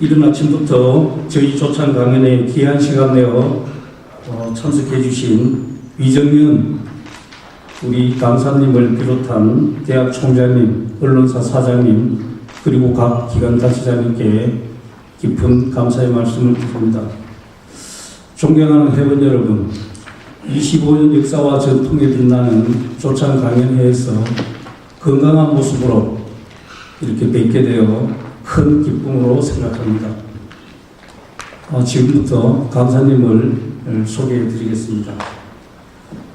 이른 아침부터 저희 조찬 강연에 귀한 시간 내어 참석해 주신 위정윤 우리 강사님을 비롯한 대학 총장님, 언론사 사장님, 그리고 각 기관 단체장님께 깊은 감사의 말씀을 드립니다. 존경하는 회원 여러분, 25년 역사와 전통에 빛나는 조찬 강연회에서 건강한 모습으로 이렇게 뵙게 되어 큰 기쁨으로 생각합니다. 지금부터 강사님을 소개해 드리겠습니다.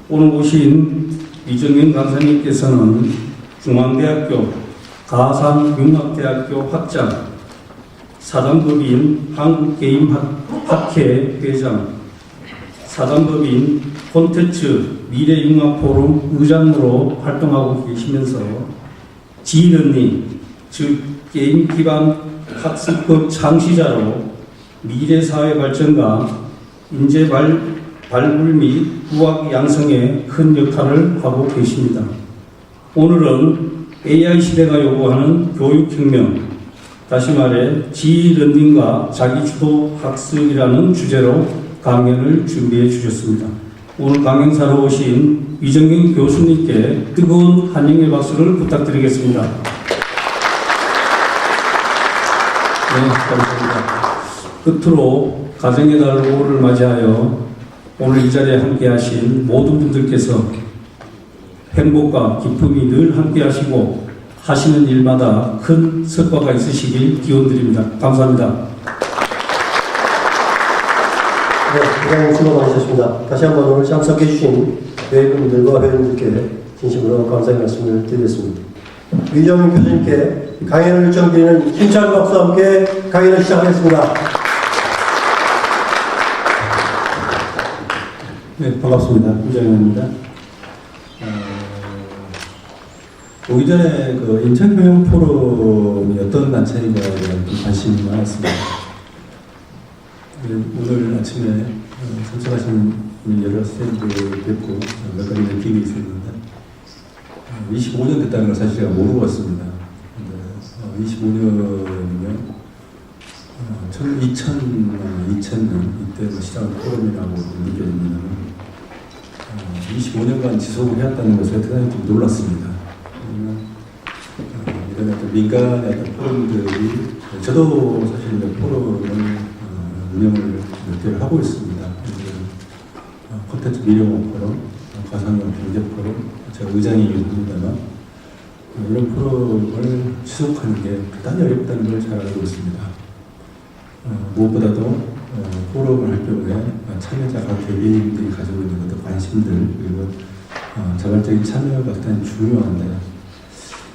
오늘 오신 위정윤 강사님께서는 중앙대학교 가상융합대학교 학장, 사단법인 한국게임학회 회장, 사단법인 콘텐츠 미래융합포럼 의장으로 활동하고 계시면서 지러닝, 즉 게임 기반 학습법 창시자로 미래 사회 발전과 인재 발굴 및 부학 양성에 큰 역할을 하고 계십니다. 오늘은 AI 시대가 요구하는 교육혁명, 다시 말해 지러닝과 자기주도 학습이라는 주제로 강연을 준비해 주셨습니다. 오늘 강연사로 오신 위정윤 교수님께 뜨거운 환영의 박수를 부탁드리겠습니다. 네, 감사합니다. 끝으로 가정의 달 5월을 맞이하여 오늘 이 자리에 함께 하신 모든 분들께서 행복과 기쁨이 늘 함께 하시고 하시는 일마다 큰 성과가 있으시길 기원드립니다. 감사합니다. 네, 부장님 수고 많으셨습니다. 다시 한번 오늘 참석해 주신 회원분들과 회원님들께 진심으로 감사의 말씀을 드리겠습니다. 위정윤 교수님께 강연을 요청드리는 힘찬 박수와 함께 강연을 시작하겠습니다. 네, 반갑습니다. 위정윤입니다. 오기 전에 그 인천교육 포럼이 어떤 단체인가에 대한 관심이 많았습니다. 오늘 아침에 참석하신 여러 선생님들 뵙고 몇 가지 느낌이 있었는데 25년 됐다는 걸 사실 제가 모르고 왔습니다. 25년이면 2000년 이때 시작한 포럼이라고 느껴집니다만 25년간 지속을 해왔다는 것에 대단히 좀 놀랐습니다. 이런 어떤 민간의 어떤 포럼들이 저도 사실 포럼을 운영을 몇 개를 하고 있습니다. 콘텐츠 미래융합 포럼, 가상형 경제 포럼, 제가 의장이기도 합니다만 이런 포럼을 지속하는 게 대단히 어렵다는 걸 잘 알고 있습니다. 무엇보다도 포럼을 할 경우에 참여자 각 개개인들이 가지고 있는 어떤 관심들 그리고 자발적인 참여가 대단히 중요한데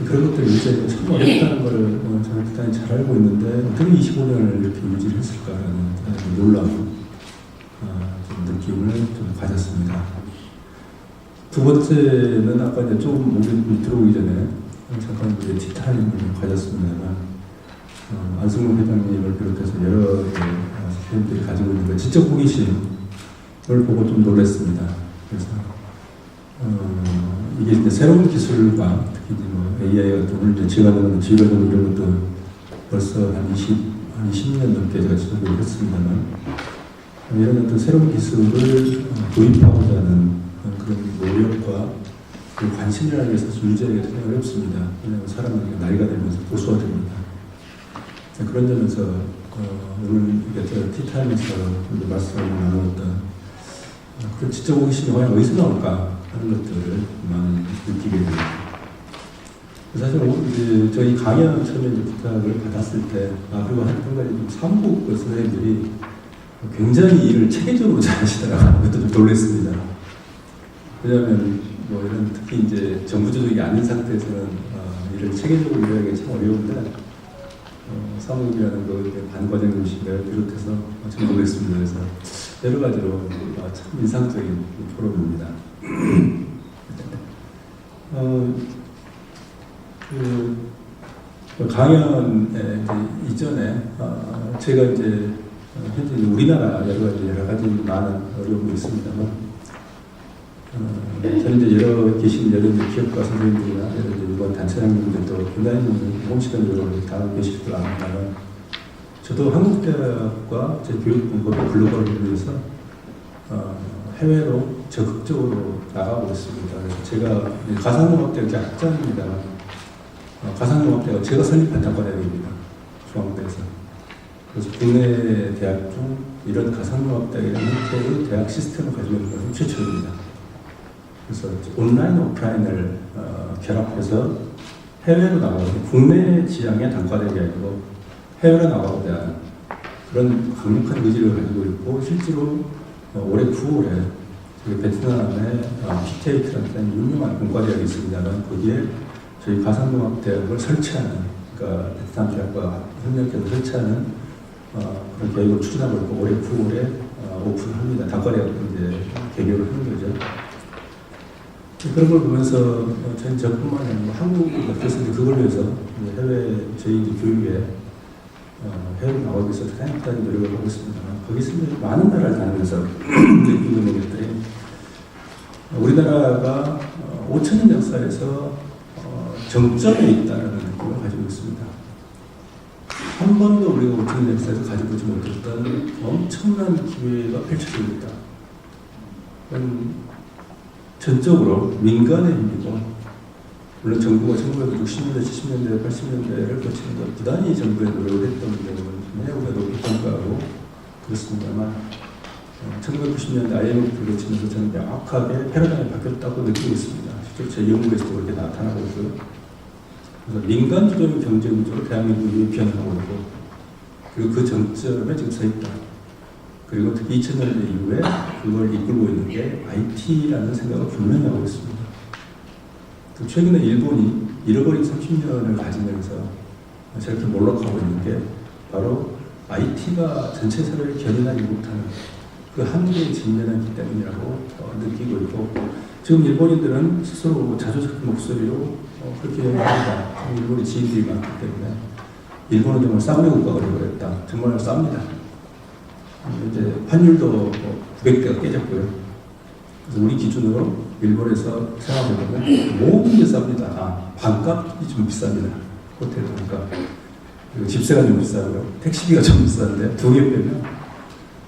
그런 것들을 유지하기가 참 어렵다는 걸 저는 대단히 잘 알고 있는데 어떻게 25년을 이렇게 유지를 했을까라는 놀라운 좀 느낌을 좀 가졌습니다. 두 번째는 아까 이제 조금 우리 들어오기 전에 잠깐 이제 티타임을 가졌습니다만 안승문 회장님을 비롯해서 여러 선생님들이 가지고 있는 지적 호기심을 보고 좀 놀랐습니다. 그래서 이게 이제 새로운 기술과 특히 이제 뭐 AI 같은 오늘 이제 지가되는 이런 것도 벌써 한 20년 넘게 제가 지속을 했습니다만 이런 어떤 새로운 기술을 도입하고자 하는 그런 노력과 그 관심이라는 게 사실 유지하기가 되게 어렵습니다. 왜냐하면 사람은 나이가 들면서 고수화됩니다. 그런 점에서 오늘 티타임에서 말씀을 나누었던 그 지적 호기심이 과연 어디서 나올까 하는 것들을 많이 느끼게 됩니다. 사실 이제 저희 강연 처음에 부탁을 받았을 때 그리고 한 가지 좀 사무국 선생님들이 굉장히 일을 체계적으로 잘 하시더라고요. 그것도 좀 놀랐습니다. 왜냐하면 뭐 이런 특히 이제 정부 조직이 아닌 상태에서는 일을 체계적으로 일하기가 참 어려운데 사무국이라는 거 반과정 교실을 비롯해서 참 놀랐습니다. 그래서 여러 가지로 참 인상적인 포럼입니다. 강연에 이전에 제가 이제 현재 우리나라 여러 가지 많은 어려움이 있습니다만 저는 이제 계신 여러 기업가 선생님들이나 여러 일반 단체장님들도 굉장히 좀 홍시경으로 다음 계실 줄 압니다만 저도 한국대학과 제 교육분법의 글로벌을 위해서 해외로 적극적으로 나가고 있습니다. 그래서 제가 가상융합대학 약자입니다. 가상융합대가 제가 설립한 단과대학입니다. 중앙대에서. 그래서 국내 대학 중 이런 가상융합대학이라는 형태의 대학 시스템을 가지고 있는 것은 최초입니다. 그래서 온라인, 오프라인을 결합해서 해외로 나가고 국내 지향의 단과대학이 아니고 해외로 나가고자 하는 그런 강력한 의지를 가지고 있고 실제로 올해 9월에 베트남의 PTA라는 유명한 공과대학이 있습니다만 거기에 저희 가상융합대학을 설치하는 그러니까 베트남 대학과 협력해서 설치하는 그런 계획을 추진하고 있고 올해 9월에 오픈합니다. 단과대학도 이제 개교를 하는 거죠. 그런 걸 보면서 저뿐만 아니라 한국에서 그걸 위해서 해외 저희 교육에 해외로 나가기 위해서 다양한 노력을 하고 있습니다만 거기서 많은 나라를 다니면서 느끼는 것들이 우리나라가 5,000년 역사에서 정점에 있다는 느낌을 가지고 있습니다. 한 번도 우리가 5,000년 역사에서 가지고 보지 못했던 엄청난 기회가 펼쳐지고 있다. 전적으로 민간의 힘이고 물론 정부가 1960년대, 70년대, 80년대를 거치는 것 부단히 정부의 노력을 했던 점은 우리가 높이 평가하고 그렇습니다만 1990년대 IMF를 거치면서 저는 명확하게 패러다임이 바뀌었다고 느끼고 있습니다. 실제로 제 연구에서도 그렇게 나타나고 있고요. 그래서 민간 주도의 경제 구조로 대한민국이 변화하고 있고 그리고 그 정점에 지금 서 있다. 그리고 특히 2000년대 이후에 그걸 이끌고 있는 게 IT라는 생각을 분명히 하고 있습니다. 최근에 일본이 잃어버린 30년을 가지면서 저렇게 몰락하고 있는 게 바로 IT가 전체 사회를 견인하지 못하는 그 한계에 직면하기 때문이라고 느끼고 있고 지금 일본인들은 스스로 자조적인 목소리로 그렇게 얘기합니다. 일본의 지인들이 많기 때문에 일본은 정말 쌍배 국가가 되어버렸다. 정말 쌉니다. 이제 환율도 900대가 깨졌고요. 그래서 우리 기준으로 일본에서 생각해보면 모든 게 쌉니다. 반값이 좀 비쌉니다. 호텔 반값. 그리고 집세가 좀 비싸고요. 택시비가 좀 비싼데 두 개 빼면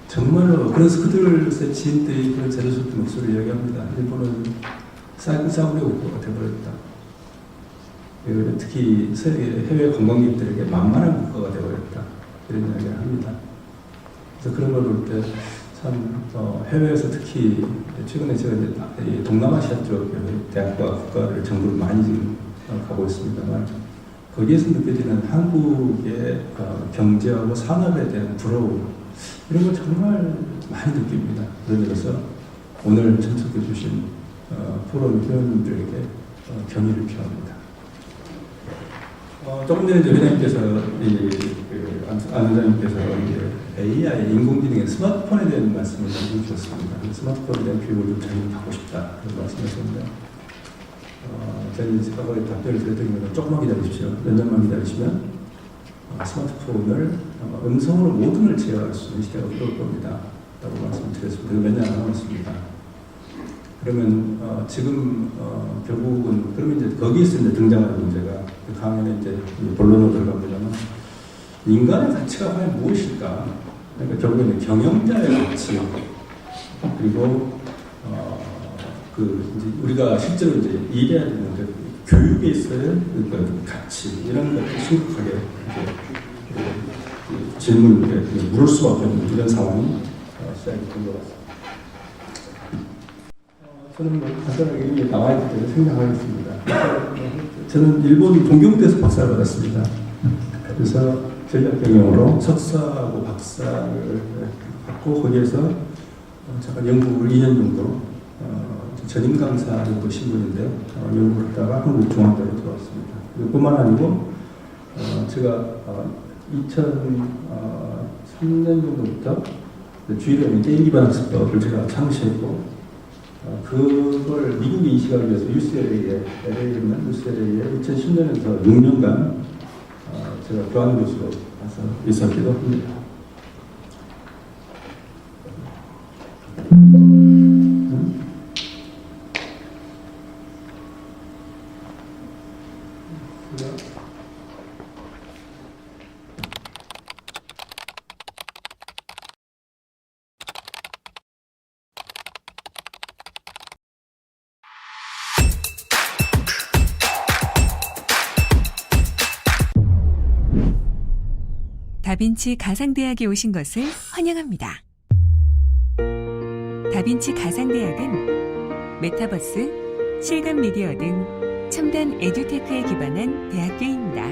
정말로 그래서 그들의 지인들이 그런 자료스럽게 목소리를 이야기합니다. 일본은 싸구려 국가가 되어버렸다. 특히 해외 관광객들에게 만만한 국가가 되어버렸다. 이런 이야기를 합니다. 그래서 그런 걸 볼 때 참 해외에서 특히 최근에 제가 이제 동남아시아 쪽 대학과 국가를 정부를 많이 지금 가고 있습니다만 거기에서 느껴지는 한국의 경제하고 산업에 대한 부러움 이런 걸 정말 많이 느낍니다. 그러면서 오늘 참석해 주신 포럼 회원님들에게 경의를 표합니다. 조금 전에 회장님께서 안 회장님께서 AI 인공지능의 스마트폰에 대한 말씀을 해주셨습니다. 스마트폰에 대한 교육을 좀 잘 받고 싶다 그런 말씀하셨는데 저는 아까 답변을 드렸더니 조금만 기다리십시오. 몇 년만 기다리시면 스마트폰을 음성으로 모든 걸 제어할 수 있는 시대가 올 겁니다. 라고 말씀드렸습니다. 몇 년 안 남았습니다. 그러면 지금 결국은 그러면 이제 거기에서 이제 등장하는 문제가 그 강연에 이제 본론으로 들어갑니다만 인간의 가치가 과연 무엇일까? 그러니까 결국에는 경영자의 가치 그리고 이제 우리가 실제로 이제 일해야 되는 그 교육에 있어야 그 가치 이런 것들 심각하게 이제 질문을 물을 수밖에 없는 이런 상황이 시작이 된 것 같습니다. 저는 간단하게 이게 나와 있기 때문에 생각하겠습니다. 저는 일본 동경대에서 박사를 받았습니다. 그래서 전략경영으로 석사하고 박사를 받고 거기에서 잠깐 연구를 2년 정도 전임 강사 정도 신분인데요. 연구를 하다가 한국중앙대로 들어왔습니다. 뿐만 아니고 제가 2003년 정도부터 주의력 게임 기반 학습법을 제가 창시했고 그걸 미국이 인식하기 위해서 UCLA에 2010년에서 6년간 제가 교환 교수로 가서 있었기도 합니다. 다빈치 가상대학에 오신 것을 환영합니다. 다빈치 가상대학은 메타버스, 실감 미디어 등 첨단 에듀테크에 기반한 대학교입니다.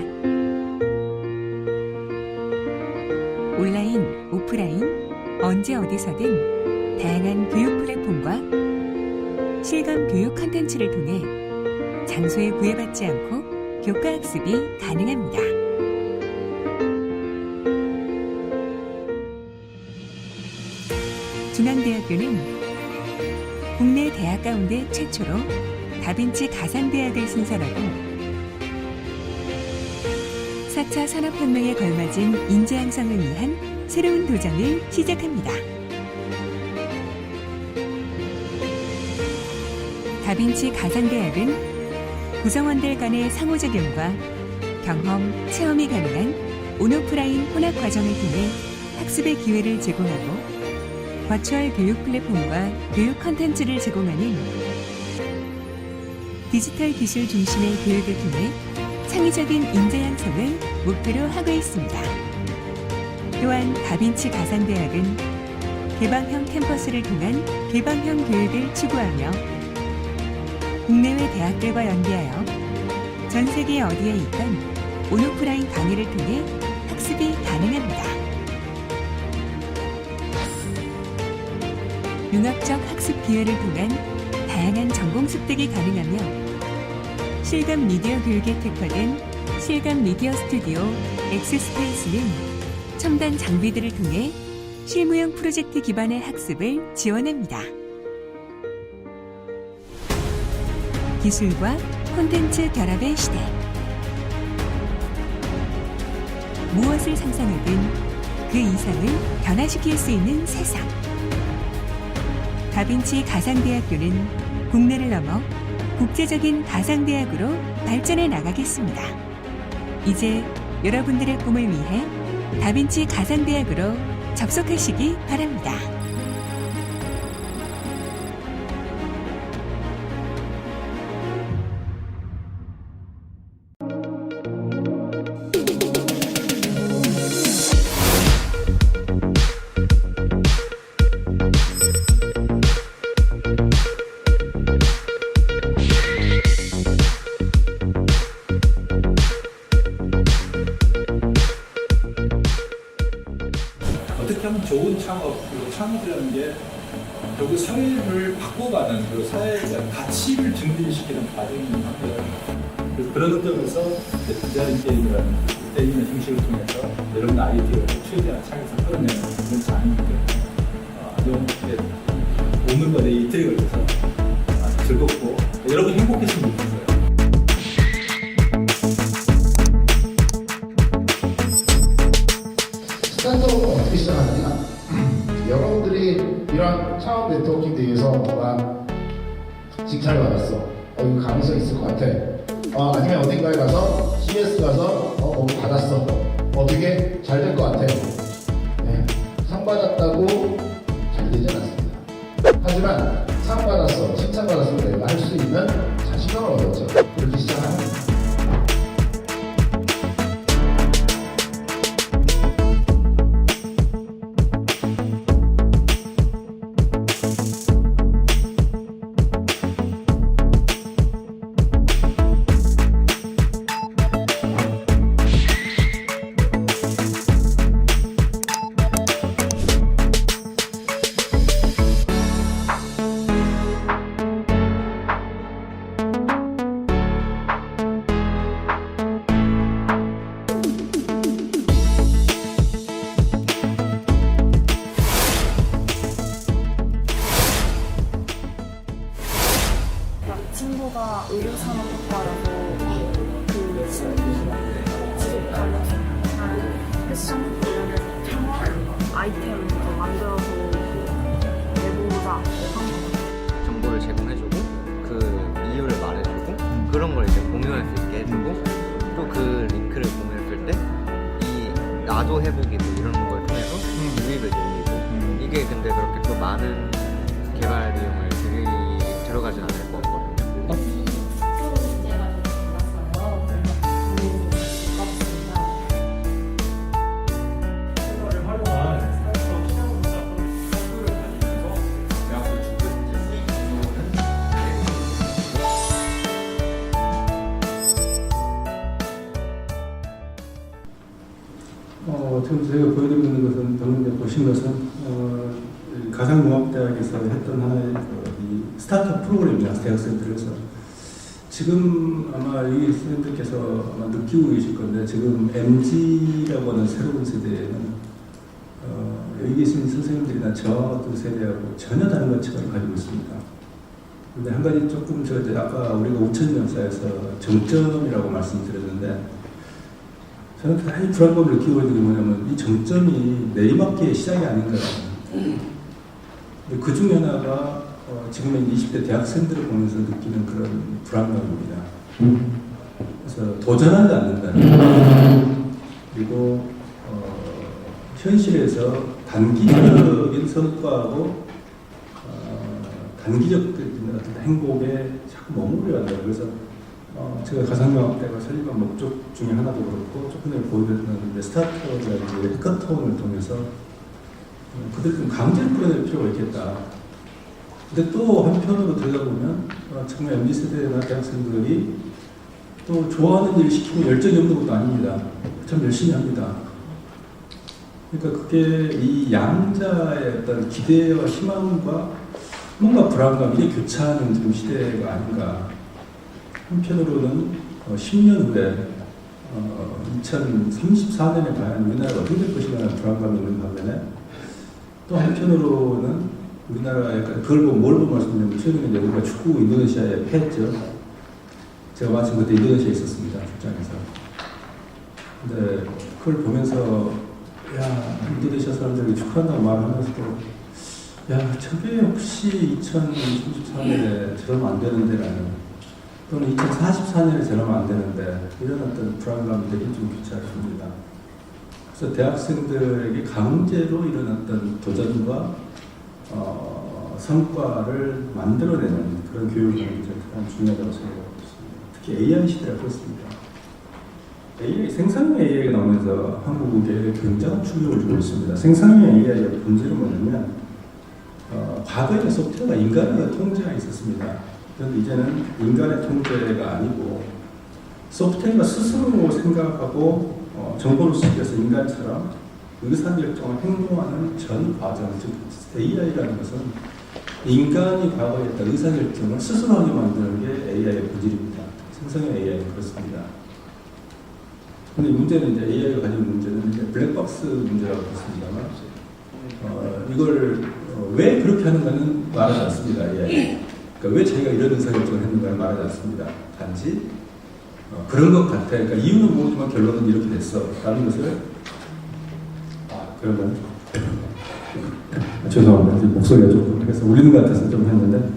온라인, 오프라인, 언제 어디서든 다양한 교육 플랫폼과 실감 교육 콘텐츠를 통해 장소에 구애받지 않고 교과 학습이 가능합니다. 중앙대학교는 국내 대학 가운데 최초로 다빈치 가상대학을 신설하고 4차 산업혁명에 걸맞은 인재 양성을 위한 새로운 도전을 시작합니다. 다빈치 가상대학은 구성원들 간의 상호작용과 경험, 체험이 가능한 온오프라인 혼합 과정을 통해 학습의 기회를 제공하고 버추얼 교육 플랫폼과 교육 콘텐츠를 제공하는 디지털 기술 중심의 교육을 통해 창의적인 인재 양성을 목표로 하고 있습니다. 또한 다빈치 가상대학은 개방형 캠퍼스를 통한 개방형 교육을 추구하며 국내외 대학들과 연계하여 전 세계 어디에 있건 온오프라인 강의를 통해 학습이 가능합니다. 융합적 학습 기회를 통한 다양한 전공 습득이 가능하며 실감 미디어 교육에 특화된 실감 미디어 스튜디오 엑스스페이스는 첨단 장비들을 통해 실무형 프로젝트 기반의 학습을 지원합니다. 기술과 콘텐츠 결합의 시대. 무엇을 상상하든 그 이상을 변화시킬 수 있는 세상. 다빈치 가상대학교는 국내를 넘어 국제적인 가상대학으로 발전해 나가겠습니다. 이제 여러분들의 꿈을 위해 다빈치 가상대학으로 접속하시기 바랍니다. 어떻게 하면 좋은 창업이라는 게 결국 사회를 바꿔가는 그 사회의 가치를 증진시키는 과정인 것 같아요. 그래서 그런 점에서 디자인 게임의 형식을 통해서 여러분 아이디어를 최대한 창에서 끌어내는 그런 장인데 아주 오늘과 내일 이틀에 걸쳐서 즐겁고 여러분 행복했으면 좋겠어요. 스타트업은 어떻게 시작하느냐? 여러분들이 이런 창업 네트워킹 대회에서 뭔가 칭찬을 받았어. 이거 가능성 있을 것 같아. 아니면 어딘가에 가서 CS 가서 뭐 받았어. 되게 잘 될 것 같아. 네. 상 받았다고 잘 되진 않습니다. 하지만 상 받았어, 칭찬 받았으면 내가 할 수 있는 자신감을 얻었죠. 그렇게 시작하는 겁니다. 친구가 의료산업학과라고 그 지속하는 패션 관련해서 창업 아이템을 만들어서 내보자 한 거. 정보를 제공해주고 그 이유를 말해주고 그런 걸 이제 공유할 수 있게 해주고 또 그 링크를 공유했을 때 이 나도 해보기 뭐 이런 걸 통해서 유입을 늘리고 이게 근데 그렇게 또 많은 개발 비용을 들어가진 않을 것 같거든요. 지금 저희가 보여드리는 것은 방금 보신 것은 가상융합대학에서 했던 하나의 이 스타트업 프로그램입니다. 대학생들에서 지금 아마 이 스님들께서 아마 느끼고 계실 건데 지금 MZ라고 하는 새로운 세대에는 여기 계신 선생님들이나 저 어떤 세대하고 전혀 다른 가치관을 가지고 있습니다. 근데 한 가지 조금 제가 이제 아까 우리가 5천년사에서 정점이라고 말씀드렸는데 저는 대단히 불안감을 느끼고 있는 게 뭐냐면 이 정점이 내리막기의 시작이 아닌가. 그 중에 하나가 지금의 20대 대학생들을 보면서 느끼는 그런 불안감입니다. 그래서 도전하지 않는다는 그리고 현실에서 단기적인 성과하고 단기적인 어떤 행복에 자꾸 머무르려 한다. 그래서 제가 가상융합대가 설립한 목적 중에 하나도 그렇고 조금 전에 보여드렸던 스타트업이라든지 해커톤을 통해서 그들 좀 강제를 끌어낼 필요가 있겠다. 근데 또 한편으로 들여다보면 정말 MZ세대나 대학생들이 또 좋아하는 일을 시키고 열정이 없는 것도 아닙니다. 참 열심히 합니다. 그러니까 그게 이 양자의 어떤 기대와 희망과 뭔가 불안감 이게 교차하는 지금 시대가 아닌가. 한편으로는 10년 후에 2034년에 과연 우리나라가 어떻게 될 것이라는 불안감이 있는 반면에 또 한편으로는 우리나라 약간 그걸 보고 뭘 보고 말씀드리면 최근에 우리가 축구 인도네시아에 패했죠. 제가 마침 그때 인도네시아에 있었습니다. 출장에서. 근데 그걸 보면서 야 인도네시아 사람들이 축하한다고 말하면서도 야 저게 혹시 2034년에 저러면 안 되는데라는 또는 2044년에 저러면 안 되는데 이런 어떤 불안감들이 좀 교차합니다. 그래서 대학생들에게 강제로 이런 어떤 도전과 성과를 만들어내는 그런 교육이 가장 중요하다고 생각하고 있습니다. 특히 AI 시대라 그렇습니다. AI, 생산형 AI가 나오면서 한국에 굉장한 충격을 주고 있습니다. 생산형 AI의 본질은 뭐냐면 과거에는 소프트웨어가 인간의 통제가 있었습니다. 그런데 이제는 인간의 통제가 아니고 소프트웨어가 스스로 생각하고 정보를 수집해서 인간처럼 의사결정을 행동하는 전 과정, 즉 AI라는 것은 인간이 과거에 했던 의사결정을 스스로 하게 만드는 게 AI의 본질입니다. 생성형 AI는 그렇습니다. 근데 문제는 이제 AI가 가지고 있는 문제는 이제 블랙박스 문제라고 했습니다만 이걸 왜 그렇게 하는가는 말하지 않습니다. AI. 그러니까 왜 자기가 이런 의사결정을 했는가를 말하지 않습니다. 단지 그런 것 같아. 그러니까 이유는 모르지만 결론은 이렇게 됐어. 라는 것을 그러면 죄송합니다. 목소리가 조금 그래서 울리는 것 같아서 좀 했는데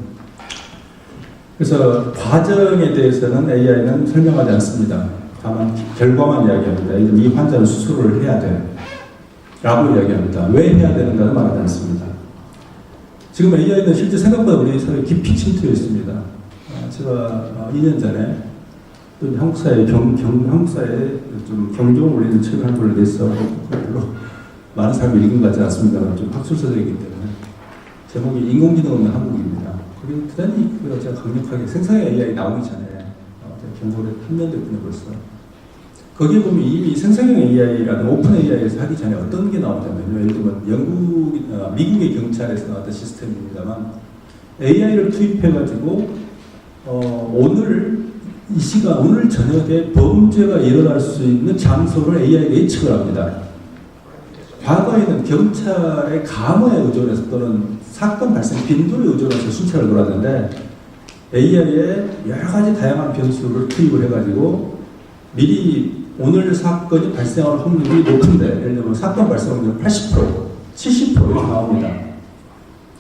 그래서 과정에 대해서는 AI는 설명하지 않습니다. 다만 결과만 이야기합니다. 이 환자는 수술을 해야 돼 라고 이야기합니다. 왜 해야 되는가는 말하지 않습니다. 지금 AI는 실제 생각보다 우리 사회에 깊이 침투해 있습니다. 제가 2년 전에 또 한국 사회에 좀 경종을 울리는 책을 한 권을 냈어. 별로 많은 사람이 읽은 것 같지 않습니다만 좀 학술서적이기 때문에 제목이 인공지능 없는 한국입니다. 그게 대단히 제가 강력하게 생성형 AI 나오기 전에 경고를 했는데 벌써 거기에 보면 이미 생성형 AI라는 오픈 AI에서 하기 전에 어떤 게 나오냐면요. 예를 들면 미국의 경찰에서 나왔던 시스템입니다만 AI를 투입해가지고 오늘 이 시간 오늘 저녁에 범죄가 일어날 수 있는 장소를 AI가 예측을 합니다. 과거에는 경찰의 감호에 의존해서 또는 사건 발생 빈도에 의존해서 순찰을 돌았는데 AI에 여러 가지 다양한 변수를 투입을 해가지고 미리 오늘 사건이 발생할 확률이 높은데 예를 들면 사건 발생 확률 80%, 70% 이렇게 나옵니다.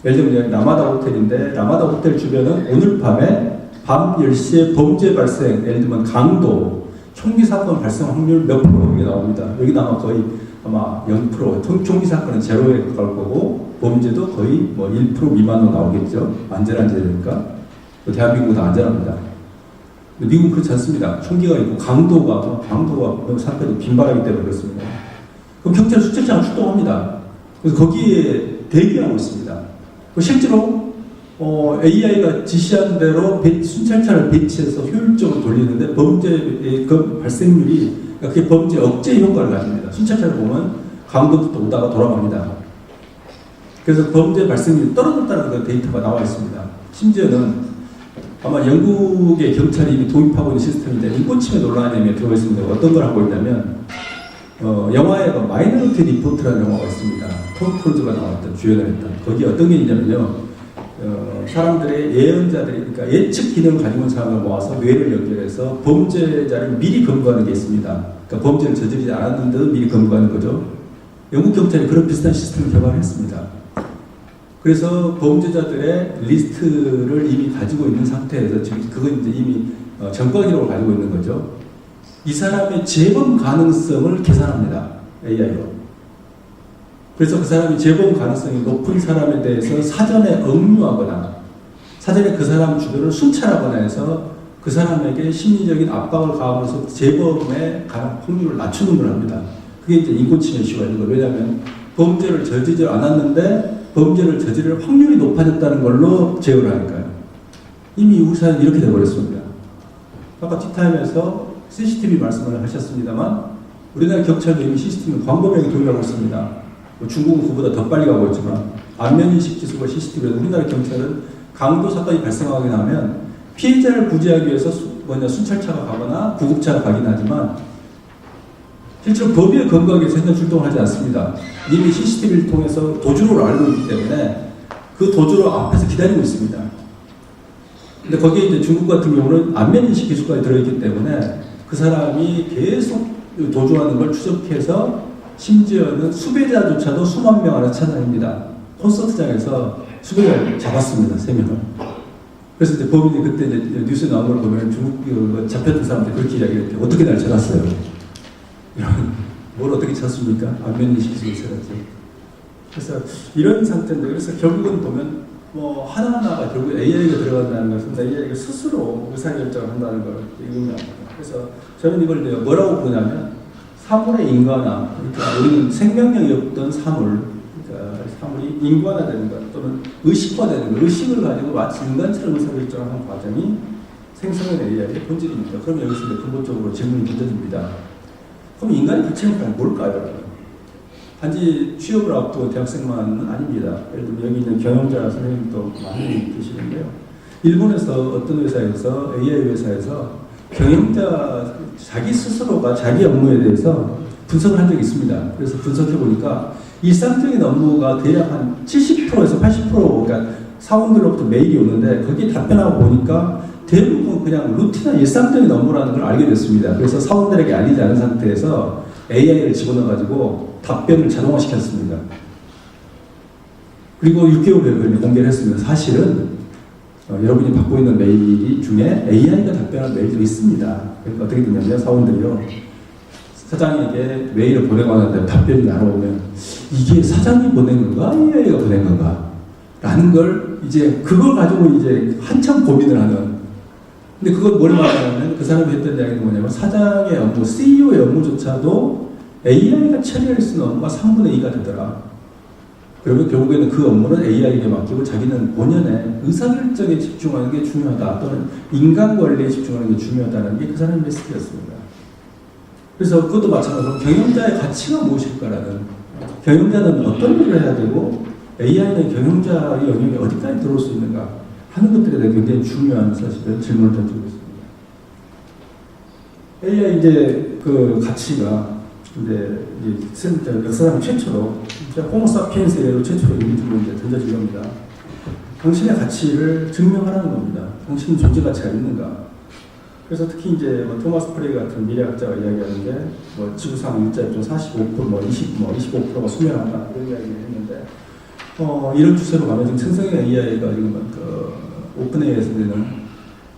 예를 들면 라마다 호텔인데 라마다 호텔 주변은 오늘 밤에 밤 10시에 범죄 발생, 예를 들면 강도, 총기 사건 발생 확률 몇 프로 이게 나옵니다. 여기 나와 거의 아마 0%, 총기 사건은 제로에 가까울 거고 범죄도 거의 뭐 1% 미만으로 나오겠죠. 안전한 제도니까. 대한민국은 안전합니다. 미국은 그렇지 않습니다. 총기가 있고 강도가 사건이 빈발하기 때문에 그렇습니다. 그럼 경찰 수색차가 출동합니다. 그래서 거기에 대기하고 있습니다. 실제로 AI가 지시한 대로 순찰차를 배치해서 효율적으로 돌리는데 범죄의 그 발생률이 그게 범죄 억제 효과를 가집니다. 순찰차를 보면 강도도 오다가 돌아갑니다. 그래서 범죄 발생률이 떨어졌다는 그 데이터가 나와 있습니다. 심지어는 아마 영국의 경찰이 이미 도입하고 있는 시스템인데 인권침해 논란에 이미 들어가 있습니다. 어떤 걸 하고 있냐면 영화에 마이너리티 리포트라는 영화가 있습니다. 톰 크루즈가 나왔던 주연을 했던 거기 어떤 게 있냐면요. 사람들의 예언자들이 그러니까 예측 기능을 가지고 있는 사람을 모아서 뇌를 연결해서 범죄자를 미리 검거하는 게 있습니다. 그러니까 범죄를 저지르지 않았는데도 미리 검거하는 거죠. 영국 경찰이 그런 비슷한 시스템을 개발했습니다. 그래서 범죄자들의 리스트를 이미 가지고 있는 상태에서 지금 그건 이제 이미 전과 기록을 가지고 있는 거죠. 이 사람의 재범 가능성을 계산합니다. AI로. 그래서 그 사람이 재범 가능성이 높은 사람에 대해서 사전에 억류하거나 사전에 그 사람 주변을 순찰하거나 해서 그 사람에게 심리적인 압박을 가함으로써 재범의 확률을 낮추는 걸 합니다. 그게 이제 인권침해 이슈가 있는 거예요. 왜냐하면 범죄를 저지르지 않았는데 범죄를 저지를 확률이 높아졌다는 걸로 제어를 하니까요. 이미 우리 사회는 이렇게 돼버렸습니다. 아까 티타임에서 CCTV 말씀을 하셨습니다만 우리나라 경찰도 이미 CCTV 광범위하게 도입하고 있습니다. 중국은 그보다 더 빨리 가고 있지만 안면인식 기술과 CCTV에서 우리나라 경찰은 강도 사건이 발생하게 나면 피해자를 구제하기 위해서 순찰차가 가거나 구급차가 가긴 하지만 실제로 범위를 검거하기 위해서 현장 출동을 하지 않습니다. 이미 CCTV를 통해서 도주로를 알고 있기 때문에 그 도주로 앞에서 기다리고 있습니다. 근데 거기에 이제 중국 같은 경우는 안면인식 기술까지 들어있기 때문에 그 사람이 계속 도주하는 걸 추적해서 심지어는 수배자조차도 수만 명 안에 찾아냅니다. 콘서트장에서 수배자를 잡았습니다. 3명을. 그래서 이제 법인이 그때 이제 뉴스에 나온 걸 보면 중국 잡혔던 사람들 그렇게 이야기했대요. 어떻게 날 찾았어요? 뭘 어떻게 찾습니까? 안면인식 기술이 있어야죠. 그래서 이런 상태인데 그래서 결국은 보면 뭐 하나하나가 결국 AI가 들어간다는 것은 AI가 스스로 의사결정을 한다는 걸 의미합니다. 그래서 저는 이걸 뭐라고 부르냐면 사물의 인간화, 그러니까 우리는 생명력이 없던 사물, 그러니까 사물이 인간화되는 것 또는 의식화되는 것, 의식을 가지고 마치 인간처럼 의사결정을 하는 과정이 생성된 AI의 본질입니다. 그러면 여기서 근본적으로 질문이 던져집니다. 그럼 인간의 가치는 뭘까요? 단지 취업을 앞두고 대학생만은 아닙니다. 예를 들면 여기 있는 경영자 선생님도 많이 계시는데요. 일본에서 어떤 회사에서 AI 회사에서 경영자 자기 스스로가 자기 업무에 대해서 분석을 한 적이 있습니다. 그래서 분석해 보니까 일상적인 업무가 대략 한 70%에서 80% 그러니까 사원들로부터 메일이 오는데 거기에 답변하고 보니까 대부분 그냥 루틴한 일상적인 업무라는 걸 알게 됐습니다. 그래서 사원들에게 알리지 않은 상태에서 AI를 집어넣어가지고 답변을 자동화시켰습니다. 그리고 6개월 후에 공개를 했습니다. 사실은 여러분이 받고 있는 메일 중에 AI가 답변한 메일들이 있습니다. 그러니까 어떻게 되냐면 사원들이요. 사장에게 메일을 보내고 하는데 답변이 날아오면 이게 사장이 보낸 건가? AI가 보낸 건가? 라는 걸 이제 그걸 가지고 이제 한참 고민을 하는. 근데 그걸 뭘 말하냐면 그 사람이 했던 이야기는 뭐냐면 사장의 업무, CEO의 업무조차도 AI가 처리할 수 있는 업무가 3분의 2가 되더라. 그러면 결국에는 그 업무는 AI에게 맡기고 자기는 본연의 의사결정에 집중하는 게 중요하다. 또는 인간관리에 집중하는 게 중요하다는 게 그 사람의 메시지였습니다. 그래서 그것도 마찬가지로 경영자의 가치가 무엇일까라는 경영자는 어떤 일을 해야 되고 AI는 경영자의 영역에 어디까지 들어올 수 있는가 하는 것들에 대해 굉장히 중요한 사실은 질문을 던지고 있습니다. AI 이제 그 가치가 근데 역사상 최초로 호모사피엔스 이래로 최초로 인류로 이제 던져진 겁니다. 당신의 가치를 증명하라는 겁니다. 당신 존재 가치가 있는가? 그래서 특히 이제 뭐 토마스 프레이 같은 미래학자가 이야기하는데 뭐 지구상 일자리 중 45%, 뭐 25%가 수명한다 이런 이야기를 했는데 이런 추세로 가면 지금 생성형 AI가 지금 그 오픈AI에서 되는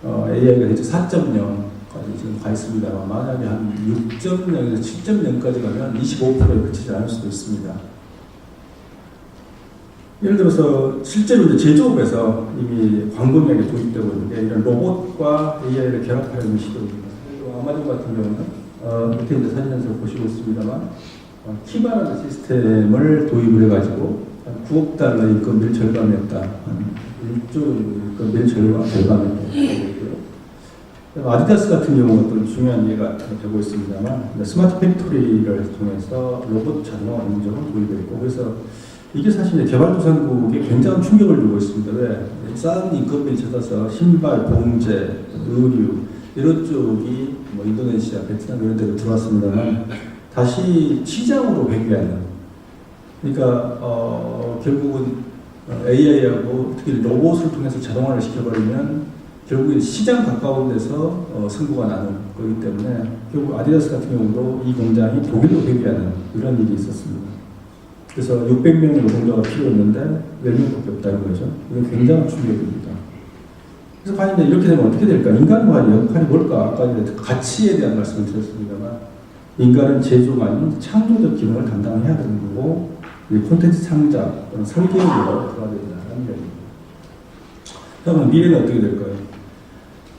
AI가 대체 4.0까지 지금 가 있습니다. 만약에 한 6.0에서 7.0까지 가면 25%에 그치지 않을 수도 있습니다. 예를 들어서 실제로 이제 제조업에서 이미 광범위하게 도입되고 있는데 이런 로봇과 AI를 결합하려는 시도입니다. 아마존 같은 경우는 밑에 이제 사진에서 보시고 있습니다만 키바라는 시스템을 도입을 해가지고 한 9억 달러 인건비를 절감했다. 1조 인건비를 절감했다. 아디다스 같은 경우는 또 중요한 예가 되고 있습니다만 스마트 팩토리를 통해서 로봇 자동화 공정을 도입했고 그래서 이게 사실 개발도상국에 굉장한 충격을 주고 있습니다. 왜? 싼 인건비를 찾아서 신발, 봉제, 의류 이런 쪽이 뭐 인도네시아, 베트남 이런 데로 들어왔습니다만 다시 시장으로 회귀하는 그러니까 결국은 AI하고 특히 로봇을 통해서 자동화를 시켜버리면 결국에 시장 가까운 데서 승부가 나는 거기 때문에 결국 아디다스 같은 경우도 이 공장이 독일로 회귀하는 이런 일이 있었습니다. 그래서 600명의 노동자가 필요했는데 10명밖에 없다는 거죠. 이건 굉장한 충격입니다. 그래서 과연 이렇게 되면 어떻게 될까? 인간과의 역할이 뭘까? 아까 이제 가치에 대한 말씀을 드렸습니다만 인간은 제조가 아닌 창조적 기능을 담당해야 되는 거고 콘텐츠 창작 또는 설계력으로 들어가야 된다는 이야기입니다. 그러면 미래는 어떻게 될까요?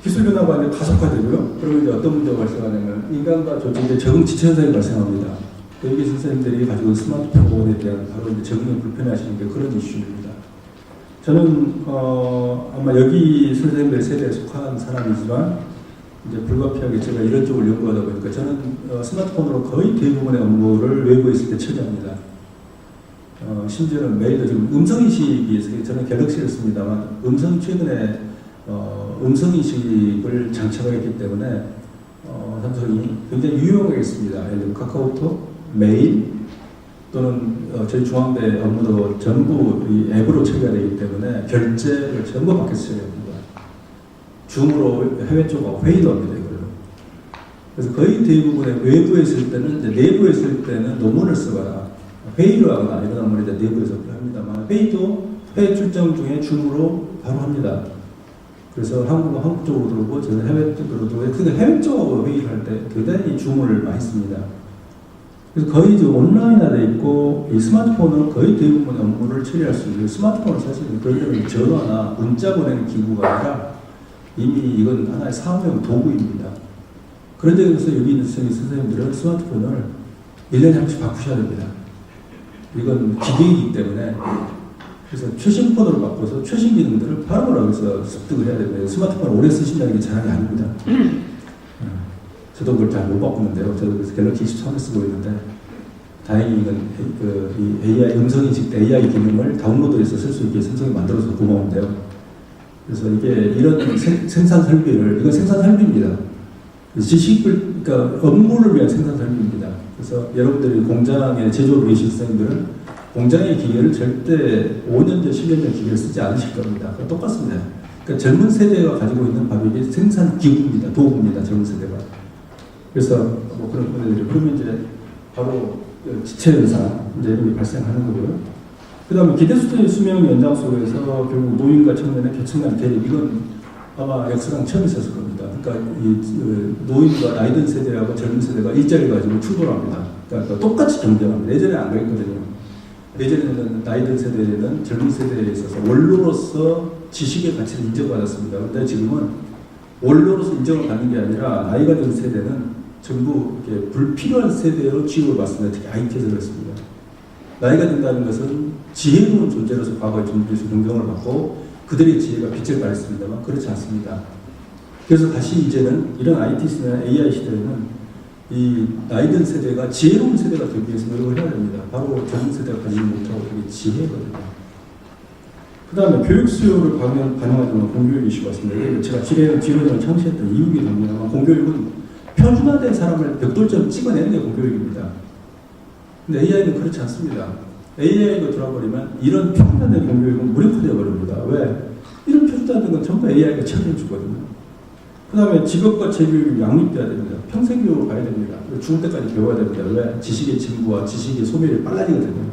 기술 변화가 이제 가속화되고요. 그러면 이제 어떤 문제가 발생하냐면 인간과 조직의 적응 지체 현상이 발생합니다. 여기 선생님들이 가지고 있는 스마트폰에 대한 바로 이제 적응이 불편하시는 게 그런 이슈입니다. 저는 아마 여기 선생님들 세대에 속한 사람이지만 이제 불가피하게 제가 이런 쪽을 연구하다 보니까 저는 스마트폰으로 거의 대부분의 업무를 외부에 있을 때 처리합니다. 심지어는 매일도 지금 음성인식이 저는 갤럭시를 씁니다만 최근에 음성인식을 장착하기 때문에 삼성이 굉장히 유용하게 있습니다. 예를 들어 카카오톡, 메일 또는 저희 중앙대 업무도 전부 이 앱으로 처리가 되기 때문에 결제를 전부 밖에서 처리합니다. 줌으로 해외 쪽하고 회의도 합니다. 이걸로. 그래서 거의 대부분의 외부에 있을 때는 이제 내부에 있을 때는 논문을 쓰거나 회의를 하거나 이런 업무를 이제 내부에서 합니다만 회의도 해외 출장 중에 줌으로 바로 합니다. 그래서 한국 쪽으로 들어오고 저는 해외 쪽으로 들어오고 근데 해외 쪽하고 회의를 할 때 대단히 줌을 많이 씁니다. 그래서 거의 이제 온라인화되어 있고 이 스마트폰은 거의 대부분의 업무를 처리할 수 있는 스마트폰은 사실 그럴 때는 전화나 문자 보내는 기구가 아니라 이미 이건 하나의 사업용 도구입니다. 그런 점에서 여기 있는 선생님들은 스마트폰을 1년에 한 번씩 바꾸셔야 됩니다. 이건 기계이기 때문에 그래서 최신 폰으로 바꿔서 최신 기능들을 바로바로 여기서 습득을 해야 됩니다. 스마트폰을 오래 쓰신다는 게 자랑이 아닙니다. 저도 그걸 잘 못 바꾸는데요. 저도 그래서 갤럭시 23을 쓰고 있는데 다행히 이 AI 음성인식 AI 기능을 다운로드해서 쓸 수 있게 선생님이 만들어서 고마운데요. 그래서 이게 이런 생산 설비를 이건 생산 설비입니다. 지식을 그러니까 업무를 위한 생산 설비입니다. 그래서 여러분들이 공장에 제조업을 계신 선생님들은 공장의 기계를 절대 5년 전, 10년 전 기계를 쓰지 않으실 겁니다. 똑같습니다. 그러니까 젊은 세대가 가지고 있는 바로 이게 생산 기구입니다. 도구입니다. 젊은 세대가. 그래서 뭐 그런 분들이 그러면 이제 바로 지체 현상 이제 이런 게 발생하는 거고요. 그다음에 기대수준의 수명 연장 속에서 결국 노인과 청년의 계층간 대립 이건 아마 역사상 처음 있었을 겁니다. 그러니까 이 노인과 나이 든 세대하고 젊은 세대가 일자리 가지고 충돌합니다. 그러니까 똑같이 경쟁합니다. 예전에 안 그랬거든요. 예전에는 나이 든 세대는 젊은 세대에 있어서 원로로서 지식의 가치를 인정받았습니다. 그런데 지금은 원로로서 인정을 받는 게 아니라 나이가 든 세대는 전부 이렇게 불필요한 세대로 취급을 받습니다. 특히 IT에서 그렇습니다. 나이가 든다는 것은 지혜로운 존재로서 과거의 존재에서 존경을 받고 그들의 지혜가 빛을 발했습니다만 그렇지 않습니다. 그래서 다시 이제는 이런 IT 시대나 AI 시대에는 이 나이든 세대가 지혜로운 세대가 되기 위해서 노력을 해야 됩니다. 바로 젊은 세대가 가지지 못하고 이게 지혜거든요. 그 다음에 교육 수요를 반영하는 공교육 이슈가 있습니다. 제가 지뢰를 창시했던 이유기 때문에 공교육은 표준화된 사람을 벽돌처럼 찍어내는 게 공교육입니다. 근데 AI는 그렇지 않습니다. AI가 들어버리면 이런 표준화된 공교육은 무력화되어 버립니다. 왜? 이런 표준화된 건 전부 AI가 처리해 주거든요. 그 다음에 직업과 재교육이 양립돼야 됩니다. 평생 교육을 가야 됩니다. 죽을 때까지 배워야 됩니다. 왜? 지식의 진부와 지식의 소멸이 빨라지거든요.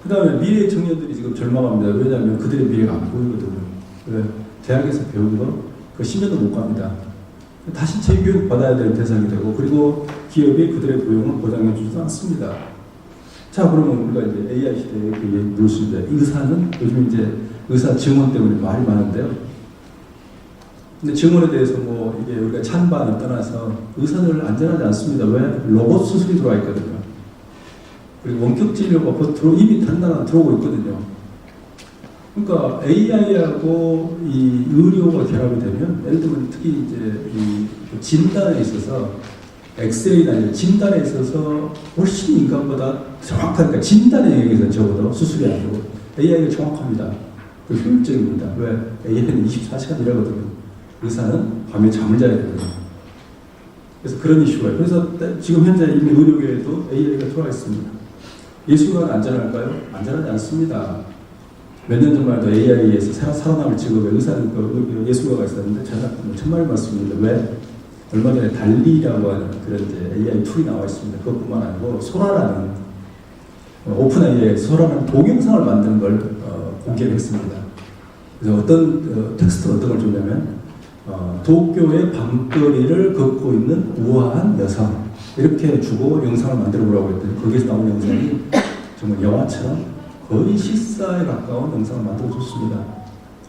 그 다음에 미래의 청년들이 지금 절망합니다. 왜냐하면 그들의 미래가 안 보이거든요. 왜? 대학에서 배운 거, 그 10년도 못 갑니다. 다시 재교육 받아야 될 대상이 되고, 그리고 기업이 그들의 고용을 보장해 주지 않습니다. 자, 그러면 우리가 이제 AI 시대에 물 수 있는데, 의사는 요즘 이제 의사 증원 때문에 말이 많은데요. 근데 증원에 대해서 뭐 이게 우리가 찬반을 떠나서 의사들 안전하지 않습니다. 왜? 로봇 수술이 들어와 있거든요. 그리고 원격 진료가 이미 단단한 들어오고 있거든요. 그러니까 AI하고 이 의료가 결합이 되면, 예를 들면 특히 이제 이 진단에 있어서 엑스레이가 아니라 진단에 있어서 훨씬 인간보다 정확하니까 진단의 영역에서 적어도 수술이 아니고 AI가 정확합니다. 그 효율적입니다. 왜? AI는 24시간 일하거든요. 의사는 밤에 잠을 자야 되거든요. 그래서 그런 이슈가 그래서 지금 현재 이미 의료계에도 AI가 들어와 있습니다. 예술가는 안전할까요? 안전하지 않습니다. 몇 년 전만 해도 AI에서 살아남을 직업에 의사는 예술가가 있었는데 제가 천만의 말씀입니다. 왜? 얼마 전에 달리라고 하는 그런 이제 AI 툴이 나와 있습니다. 그것뿐만 아니고 소라라는 오픈 AI 소라라는 동영상을 만드는 걸 공개를 했습니다. 그래서 어떤 텍스트가 어떤 걸 주냐면 도쿄의 밤거리를 걷고 있는 우아한 여성 이렇게 주고 영상을 만들어 보라고 했더니 거기서 나온 영상이 정말 영화처럼 거의 실사에 가까운 영상을 만들어 줬습니다.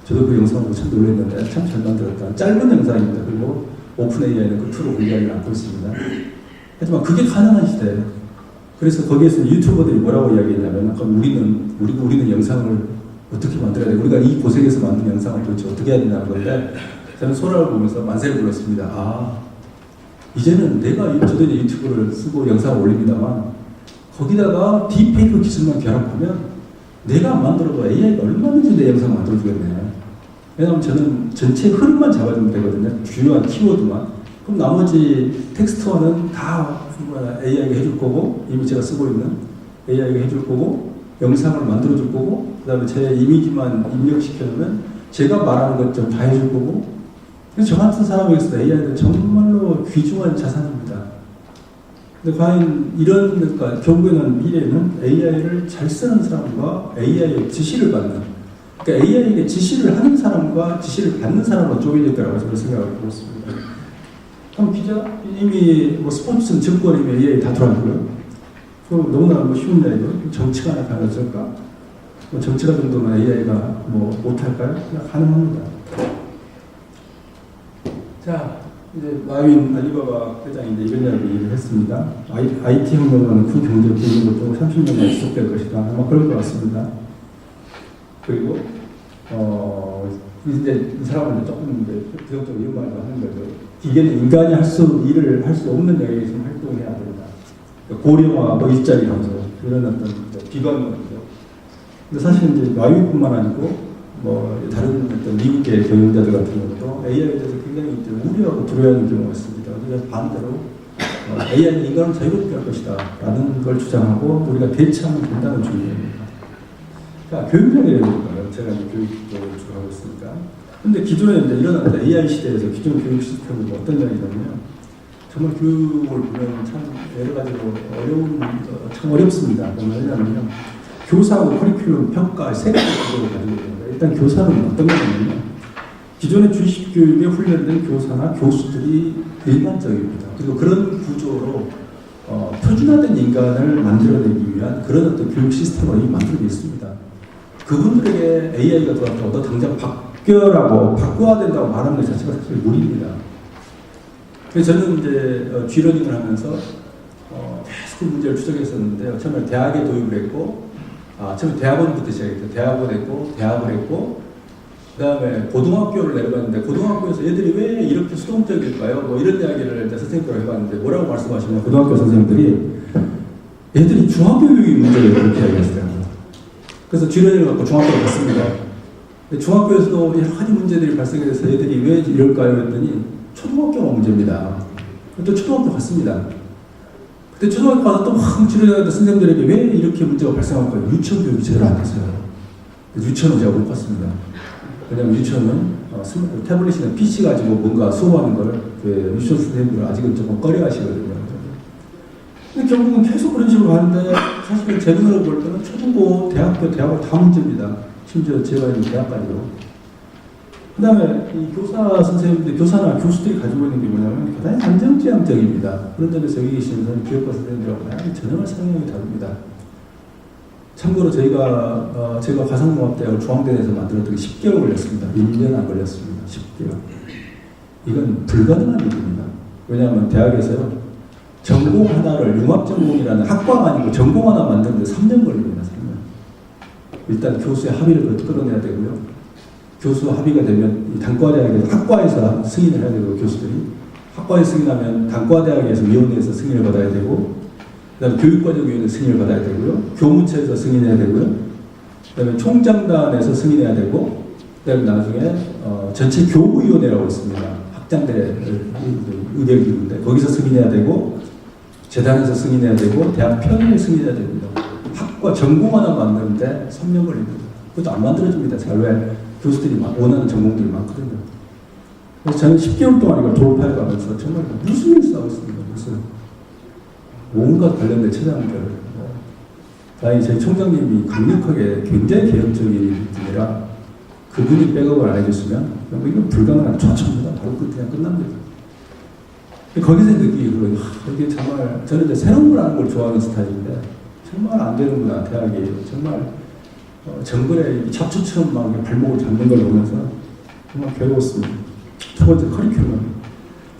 저도 그 영상을 보고 참 놀랐는데 참 잘 만들었다. 짧은 영상입니다. 그리고 오픈 AI는 그 툴을 공개하지 않고 있습니다. 하지만 그게 가능한 시대예요. 그래서 거기에서 유튜버들이 뭐라고 이야기했냐면 우리는 영상을 어떻게 만들어야 돼? 우리가 이 고생해서 만든 영상을 도대체 어떻게 해야 되냐는 건데 저는 소라를 보면서 만세를 불렀습니다. 아, 이제는 저도 이제 유튜브를 쓰고 영상을 올립니다만 거기다가 딥페이크 기술만 결합하면 내가 안 만들어도 AI가 얼마든지 내 영상 만들어주겠네. 왜냐하면 저는 전체 흐름만 잡아주면 되거든요. 중요한 키워드만. 그럼 나머지 텍스트화는 다 AI가 해줄 거고 이미 제가 쓰고 있는 AI가 해줄 거고 영상을 만들어줄 거고 그 다음에 제 이미지만 입력시켜놓으면 제가 말하는 것 좀 다 해줄 거고 그래서 저 같은 사람에게서 AI는 정말로 귀중한 자산입니다. 근데 과연 그러니까 결국에는 미래에는 AI를 잘 쓰는 사람과 AI의 지시를 받는 그러니까 AI에게 지시를 하는 사람과 지시를 받는 사람으로 쪼개질 거라고 저는 생각을 하고 있습니다. 그럼 기자 이미 스포츠는 증권 이미 AI 다 들어왔고요. 너무나 쉬운 이야기고 정치가 하나 가능할까? 정치가 정도면 AI가 못할까요? 그냥 가능합니다. 자, 이제 마윈 알리바바 회장이 이제 이런 이야기를 했습니다. IT 혁명은 큰 경제 기능으로 30년간 지속될 것이다. 아마 그럴 것 같습니다. 그리고 이제 이 사람은 조금 이제 부정적으로 이런 말을 하는 거죠. 기계는 인간이 일을 할 수 없는 영역에서 활동해야 된다. 고령화, 일자리 감소 이런 어떤 비관론이죠. 근데 사실 이제 마윈뿐만 아니고 다른 어떤 미국의 경영자들 같은 경우도 AI에 대해서 굉장히 이제 우려하고 두려워하는 경우가 있습니다. 그래서 반대로 AI는 인간을 자유롭게 할 것이다 라는 걸 주장하고 우리가 대처하면 된다는 주의입니다. 자, 교육적인 예를까요? 제가 이제 교육 쪽을 주로 하고 있으니까. 근데 기존에 이제 일어난 AI 시대에서 기존 교육 시스템은 어떤 이야기냐면요. 정말 교육을 보면 참 여러 가지로 참 어렵습니다. 왜냐하면 교사하고 커리큘럼, 평가, 세 가지 구조를 가지고 있습니다. 일단 교사는 어떤 거냐면요. 기존의 주식 교육에 훈련된 교사나 교수들이 일반적입니다. 그리고 그런 구조로 표준화된 인간을 만들어내기 위한 그런 어떤 교육 시스템을 이미 만들고 있습니다. 그분들에게 AI가 들어왔다고 당장 바꿔야 된다고 말하는 것 자체가 사실 무리입니다. 그래서 저는 이제 G러닝을 하면서 계속 그 문제를 추적했었는데요. 처음에 대학에 도입을 했고, 처음에 대학원부터 시작했죠. 대학원 했고, 대학을 했고, 그 다음에 고등학교를 내려갔는데, 고등학교에서 애들이 왜 이렇게 수동적일까요? 이런 이야기를 선생님과 해봤는데, 뭐라고 말씀하시냐면, 고등학교 선생님들이 애들이 중학교 교육이 문제예요. 그렇게 이야기했어요. 그래서 G러닝을 갖고 중학교를 갔습니다. 중학교에서도 여러 가지 문제들이 발생해서 애들이 왜 이럴까요? 했더니, 초등학교가 문제입니다. 또 초등학교 갔습니다. 그때 초등학교 가서 또 막 G러닝하던 선생님들에게 왜 이렇게 문제가 발생할까요? 유치원 교육이 제대로 안 됐어요. 유치원은 제가 못 갔습니다. 왜냐하면 유치원은 태블릿이나 PC 가지고 뭔가 수업하는 걸 유치원 선생님들은 아직은 조금 꺼려 하시거든요. 근데 결국은 계속 그런 식으로 가는데 사실 제 눈으로 볼 때는 초중고, 대학교, 대학원 다 문제입니다. 심지어 제가 있는 대학까지도. 그 다음에 이 교사 선생님들, 교사나 교수들이 가지고 있는 게 뭐냐면 대단히 안정지향적입니다. 그런 점에서 여기 계시는 교육과 선생님들하고 전혀 성향이 다릅니다. 참고로 제가 가상공학대학을 중앙대에서 만들었던 게 10개월 걸렸습니다. 1년 안 걸렸습니다. 10개월. 이건 불가능한 일입니다. 왜냐하면 대학에서요, 전공 하나를 융합전공이라는 학과가 아니고 전공 하나 만드는데 3년 걸립니다. 3년. 일단 교수의 합의를 끌어내야 되고요. 교수 합의가 되면 이 단과대학에서 학과에서 승인을 해야 되고 교수들이 학과에서 승인하면 단과대학에서 위원회에서 승인을 받아야 되고 그다음에 교육과정위원회 승인을 받아야 되고요. 교무처에서 승인해야 되고요. 그다음에 총장단에서 승인해야 되고 그다음에 나중에 전체 교부위원회라고 있습니다. 학장들의 의결기구인데 거기서 승인해야 되고 재단에서 승인해야 되고 대학 편의에 승인해야 됩니다. 학과 전공 하나 만드는데 3년 걸립니다. 그것도 안 만들어집니다. 잘 왜 교수들이 원하는 전공들이 많거든요. 그래서 저는 10개월 동안 이걸 돌파해가면서 정말 무슨 일 싸고 있습니다. 무슨 온갖 관련된 처장들. 다행히 저희 총장님이 강력하게 굉장히 개혁적인 분이라 그분이 백업을 안 해줬으면 이건 불가능한 초청보다 바로 그냥 끝납니다. 거기서 느끼고 이게 정말 저는 이제 새로운 걸 하는 걸 좋아하는 스타일인데 정말 안 되는구나 대학이 정말 정글에 잡초처럼 막 발목을 잡는 걸 보면서 정말 괴로웠습니다. 첫 번째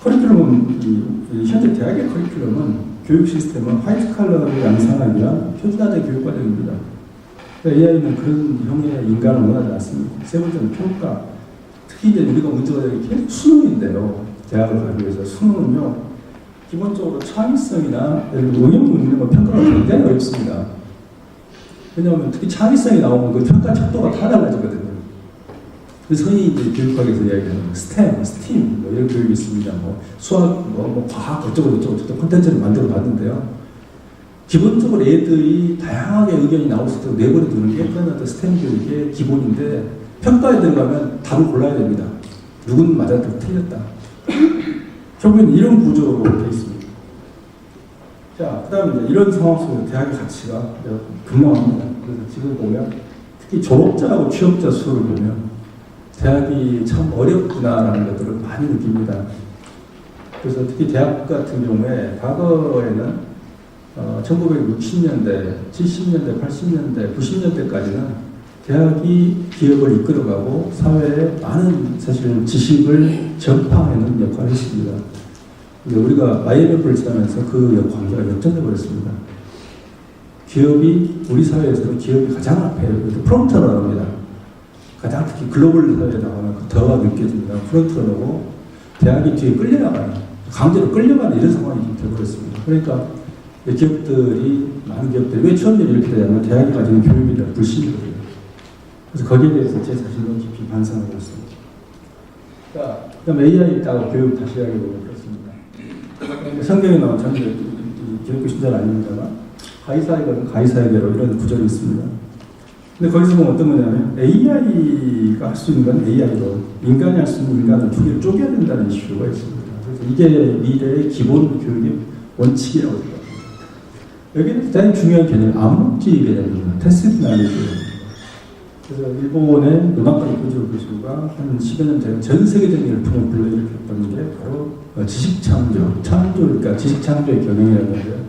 커리큘럼은 현재 대학의 커리큘럼은 교육 시스템은 화이트 칼라를 양성하기 위한 표준화된 교육 과정입니다. AI는 그런 형의 인간을 원하지 않습니다. 세 번째는 평가. 특히 이제 우리가 문제가 되는 게 수능인데요. 대학을 가기 위해서 수능은요 기본적으로 창의성이나 응용 있는 거 평가가 굉장히 어렵습니다. 왜냐하면 특히 창의성이 나오면 그 평가 척도가 다 달라지거든요. 그래서 흔히 이제 교육학에서 이야기하는 STEM 뭐 이런 교육이 있습니다. 뭐 수학, 뭐 과학 어쩌고 콘텐츠를 만들어 봤는데요. 기본적으로 애들이 다양하게 의견이 나올 수 있도록 내버려 두는 게 그런 STEM 교육의 기본인데 평가에 들어가면 답을 골라야 됩니다. 누구는 맞았다, 틀렸다. 결국엔 이런 구조로 되어 있습니다. 자, 그 다음에 이런 상황 속에서 대학의 가치가 급락합니다. 그래서 지금 보면 특히 졸업자하고 취업자 수를 보면 대학이 참 어렵구나라는 것들을 많이 느낍니다. 그래서 특히 대학 같은 경우에 과거에는 1960년대, 70년대, 80년대, 90년대까지는 대학이 기업을 이끌어가고 사회에 많은 사실 지식을 전파하는 역할을 했습니다. 우리가 IMF를 지나면서 그 관계가 역전돼 버렸습니다. 기업이 우리 사회에서는 기업이 가장 앞에 프론트러너로 합니다. 가장 특히 글로벌 사회에 나가면 더 느껴집니다. 프론트러너고 대학이 뒤에 끌려나가는 강제로 끌려가는 이런 상황이 좀 되어버렸습니다. 그러니까 기업들이 많은 기업들이 왜 취업률이 이렇게 되냐면 대학이 가지는 교육에 대한 불신이거든요. 그래서 거기에 대해서 제 자신도 깊이 반성하고 있습니다. 자, 그다음 AI 있다고 교육 다시 이야기해보면 그렇습니다. 성경에 나온 전 기독교 신자는 아닙니다만 가이사에게는 가이사에게로 이런 구절이 있습니다. 근데 거기서 보면 어떤 거냐면 AI가 할 수 있는 건 AI로 인간이 할 수 있는 인간을 두 개를 쪼개야 된다는 이슈가 있습니다. 그래서 이게 미래의 기본 교육의 원칙이라고 생각합니다. 여기는 가장 중요한 개념이 암묵지 개념입니다. 테스트 나리지. 그래서 일본의 노나카이 코지로 교수가 한 10여 년 전에 전 세계적인 일품을 불러일으켰던 게 바로 지식창조, 그러니까 지식창조의 경영이라는 건데요.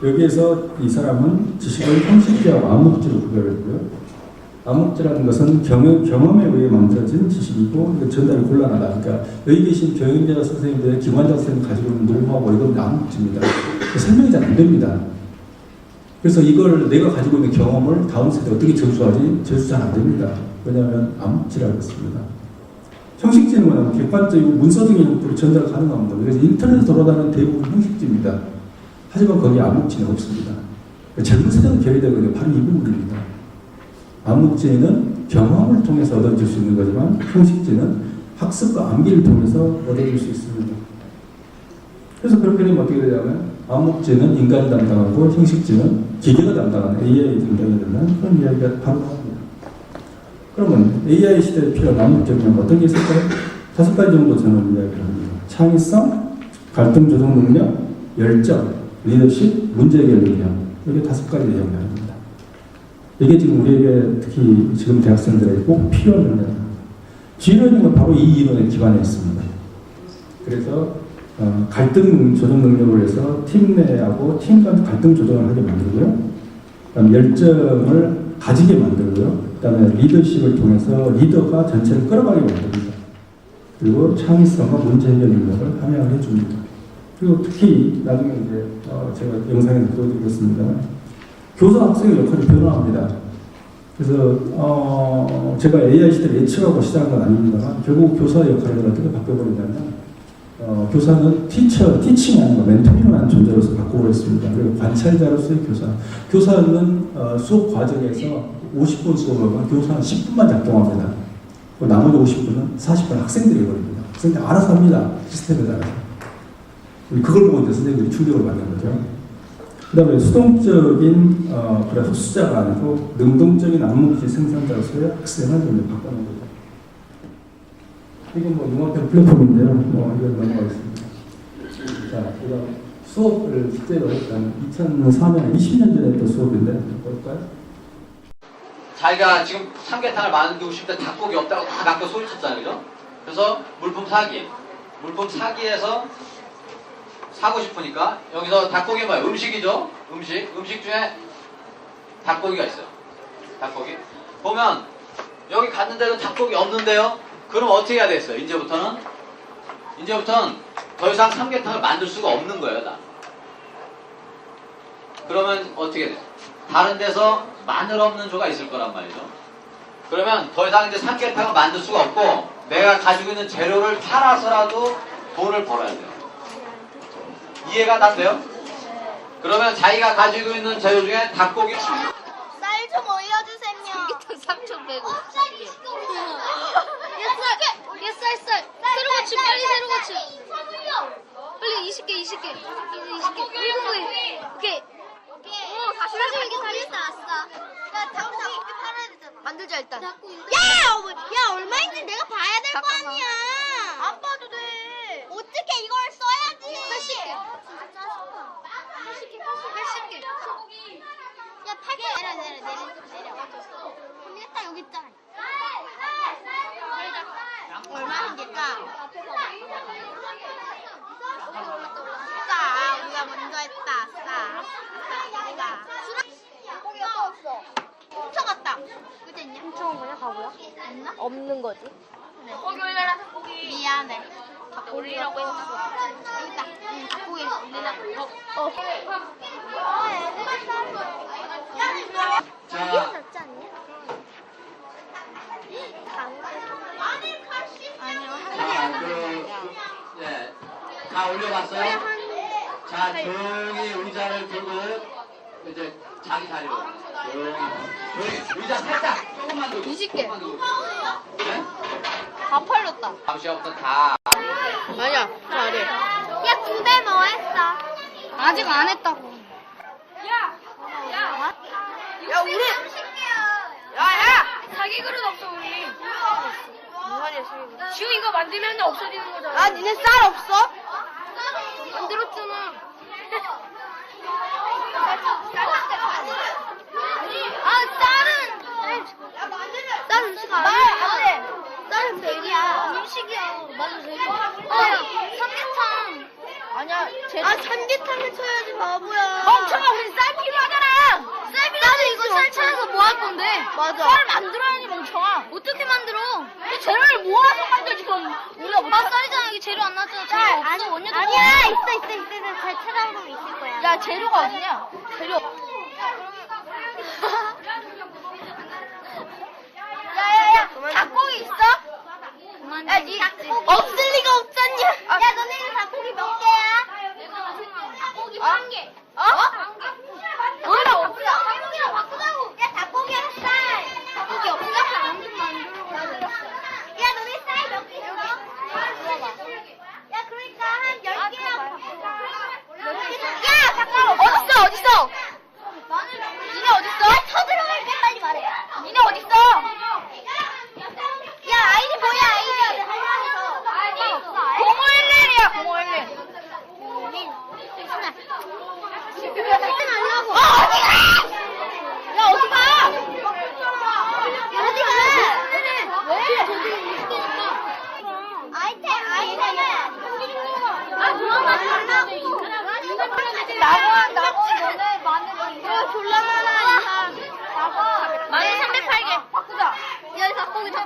여기에서 이 사람은 지식을 형식지하고 암묵지로 구별했고요. 암묵지라는 것은 경험에 의해 만들어진 지식이고 전달이 곤란하다. 그러니까 여기 계신 경영자 선생님들, 기관자 선생님 가지고 있는 노하우 이건 암묵지입니다. 설명이 잘 안 됩니다. 그래서 이걸 내가 가지고 있는 경험을 다음 세대에 어떻게 전수하지? 전수 잘 안 됩니다. 왜냐하면 암묵지라고 했습니다. 형식지는 뭐냐면 객관적이고 문서등의 형태로 전달 가능합니다. 그래서 인터넷에 돌아다니는 대부분 형식지입니다. 하지만 거기에 암묵지는 없습니다. 젊은 세대가 결의되거든요. 바로 이 부분입니다. 암묵지는 경험을 통해서 얻어질 수 있는 거지만 형식지는 학습과 암기를 통해서 얻어질 수 있습니다. 그래서 그렇게 되면 어떻게 되냐면 암묵지는 인간이 담당하고 형식지는 기계가 담당하는 AI 담당이 되는 그런 이야기가 바로 나옵니다. 그러면 AI 시대에 필요한 암묵적인 어떤 게 있을까요? 5가지 정도 저는 이야기를 합니다. 창의성, 갈등 조정 능력, 열정, 리더십, 문제 해결 능력. 이게 5가지 이야기를 합니다. 이게 지금 우리에게 특히 지금 대학생들에게 꼭 필요한 능력입니다. G러닝은 바로 이 이론에 기반해 있습니다. 그래서 갈등 조정 능력을 해서 팀 내하고 팀 간 갈등 조정을 하게 만들고요. 그다음에 열정을 가지게 만들고요. 그다음에 리더십을 통해서 리더가 전체를 끌어가게 만듭니다. 그리고 창의성과 문제 해결 능력을 함양을 해줍니다. 그리고 특히 나중에 이제 제가 영상에 보여드리겠습니다. 교사 학생의 역할이 변화합니다. 그래서 제가 AI 시대를 예측하고 시작한 건 아닙니다만 결국 교사 역할을 어떻게 바꿔버리냐면 교사는 티칭이 아니고 멘토링을 하는 존재로서 바꿔버렸습니다. 그리고 관찰자로서의 교사. 교사는 수업 과정에서 50분 수업을 하면 교사는 10분만 작동합니다. 나머지 50분은 40분 학생들이 해버립니다. 학생들이 알아서 합니다. 시스템에 따라서. 그걸 보고 이제 선생님들이 충격을 받는 거죠. 그 다음에 수동적인 그런 흡수자가 아니고 능동적인 암묵지 생산자로서의 학생을 좀 바꿔놓은 거죠. 이건 뭐 융합형 플랫폼인데요. 뭐 이건 넘어가겠습니다. 자, 그다음 수업을 실제로 일단 2004년 20년 전에 했던 수업인데 볼까요? 자기가 지금 삼계탕을 만들고 싶을 때 닭고기 없다고 다 갖고 소리쳤잖아요, 그죠? 그래서 물품 사기에서 사고 싶으니까 여기서 닭고기 뭐예요? 음식이죠? 음식 중에 닭고기가 있어요. 닭고기 보면 여기 갔는데도 닭고기 없는데요? 그럼 어떻게 해야 되겠어요? 이제부터는 더 이상 삼계탕을 만들 수가 없는 거예요, 나. 그러면 어떻게 돼요? 다른 데서 마늘 없는 조가 있을 거란 말이죠. 그러면 더 이상 이제 삼계탕을 만들 수가 없고 내가 가지고 있는 재료를 팔아서라도 돈을 벌어야 돼요. 이해가 다 돼요? 그러면 자기가 가지고 있는 재료 중에 닭고기 쌀 좀 올려주세요. 삼겹살 3,100원. 쌀. 새로 고치, 빨리 새로 고치. 빨리 20개. 오케이. 다시 이렇게 살려서 왔어. 야, 닭고기 이렇게 팔아야 되잖아. 만들자 일단. 야, 얼마인지 내가 봐야 될 거 아니야. 안 봐도 돼. 어떻게 이걸 써야지. 80개. 80개. 야, 8개. 내려. 그럼 일단 여기 있잖아. 얼마나 될까? 우리가 먼저 했다. 고기 없어. 훔쳐갔다. 그랬냐? 훔쳐온 거냐 바보야? 없나? 없는 거지. 고기 올려라. 미안해. 올리라고 했어. 여기 있다. 응, 닭고기 올리라고. 자, 낫지 않냐? 다 올려봤어요? 자, 조용히 의자를 들고 이제 자기 자리로 조용히 의자 살짝 조금만 들고 20개. 네? 다 팔렸다. 다음 시간부터 다 아니야, 잘해. 야, 군대 뭐 했어? 아직 안 했다고. 야, 우리. 자기 그릇 없어 우리. 뭐하냐 지금 이거 만들면 없어지는 거잖아. 아, 니네 쌀 없어? 만들었잖아. 쌀 음식 안 돼. 쌀은 베리야. 음식이야. 맞아 재료. 삼계탕. 아니야 재료. 삼계탕을 쳐야지, 바보야. 멍청아 우리 쌀 필요하잖아. 쌀 이거 쌀 찾아서 뭐 할 건데? 맞아. 쌀을 만들어야지 멍청아. 어떻게 만들어? 이 재료를 모아서 만들지 그럼 우리가 못. 쌀이잖아. 여기 재료 안 나왔잖아. 재료 없어. 원료도 아니야, 있어. 잘 찾아보면 있을 거야. 야 재료가 어디냐? 재료. 야야야, 닭고기 있어? 야, 니 없을 리가 없잖냐? 야, 너네 이 닭고기 몇 개야? 닭고기 1개. 뭐야 없어? 닭고기랑 바꾸자고. 야, 닭고기랑 쌀. 닭고기 없어? 야, 너네 쌀 몇 개 있어? 야, 그러니까 한 10개랑 바꾸자. 야, 잠깐만. 어딨어? 니네 어딨어? 야, 쳐들어갈게, 빨리 말해. 니네 어딨어? 야, 아이디 뭐야, 아이디? 0511이야 0511. 야, 어디 가? 어디 가? 아이템은. 그런 거 달라고. 나고 너네 마늘 이거 졸라 많아. 마늘 308개. 바꾸자. 야, 닭고기. 우리 다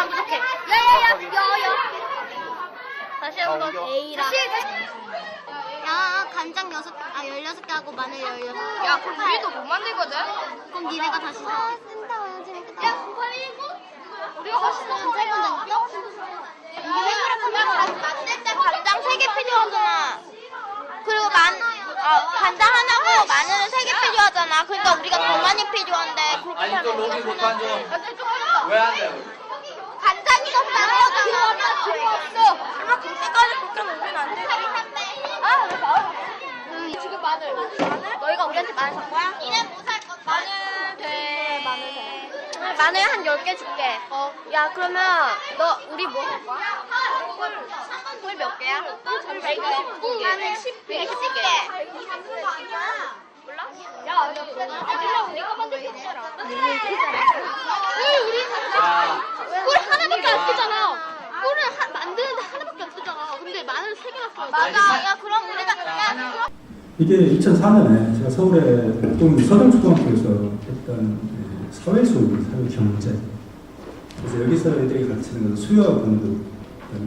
안 부족해. 야야야, 여여. 다시 한번 A랑. 야, 간 간장 16개 하고 마늘 16개. 야, 그럼 우리도 못 만들거든? 그럼 니네가 다시 사. 아, 쓴다. 재밌겠다. 야, 우리가 다시 사. 짧은 만들 때 간장 3개 필요하잖아. 그리고 간장 하나고 마늘은 3개 필요하잖아. 그러니까 우리가 더 많이 필요한데. 아니 또 로비 못한 왜 안 돼? 간장이 너무 많아. 필요 없어. 설마 그때까지 그렇게 먹으면 안 되지. 지금 마늘. 너희가 우리한테 마늘 살 거야? 니네 뭐 살 건데? 마늘 한 10개 줄게. 야, 그러면 우리 뭐 살 거야? 꿀 몇 개야? 꿀 120개. 마늘 10개. 몰라? 야, 내가 만들 수 없잖아. 꿀 하나밖에 안 쓰잖아. 꿀은 만드는데 하나밖에 안 쓰잖아. 근데 마늘 3개나 써. 맞아. 야, 그럼 우리가 이게 2004년에 제가 서울의 서동초등학교에서 했던 사회수업, 사회경제. 그래서 여기서 애들이 가르치는 건 수요와 공급,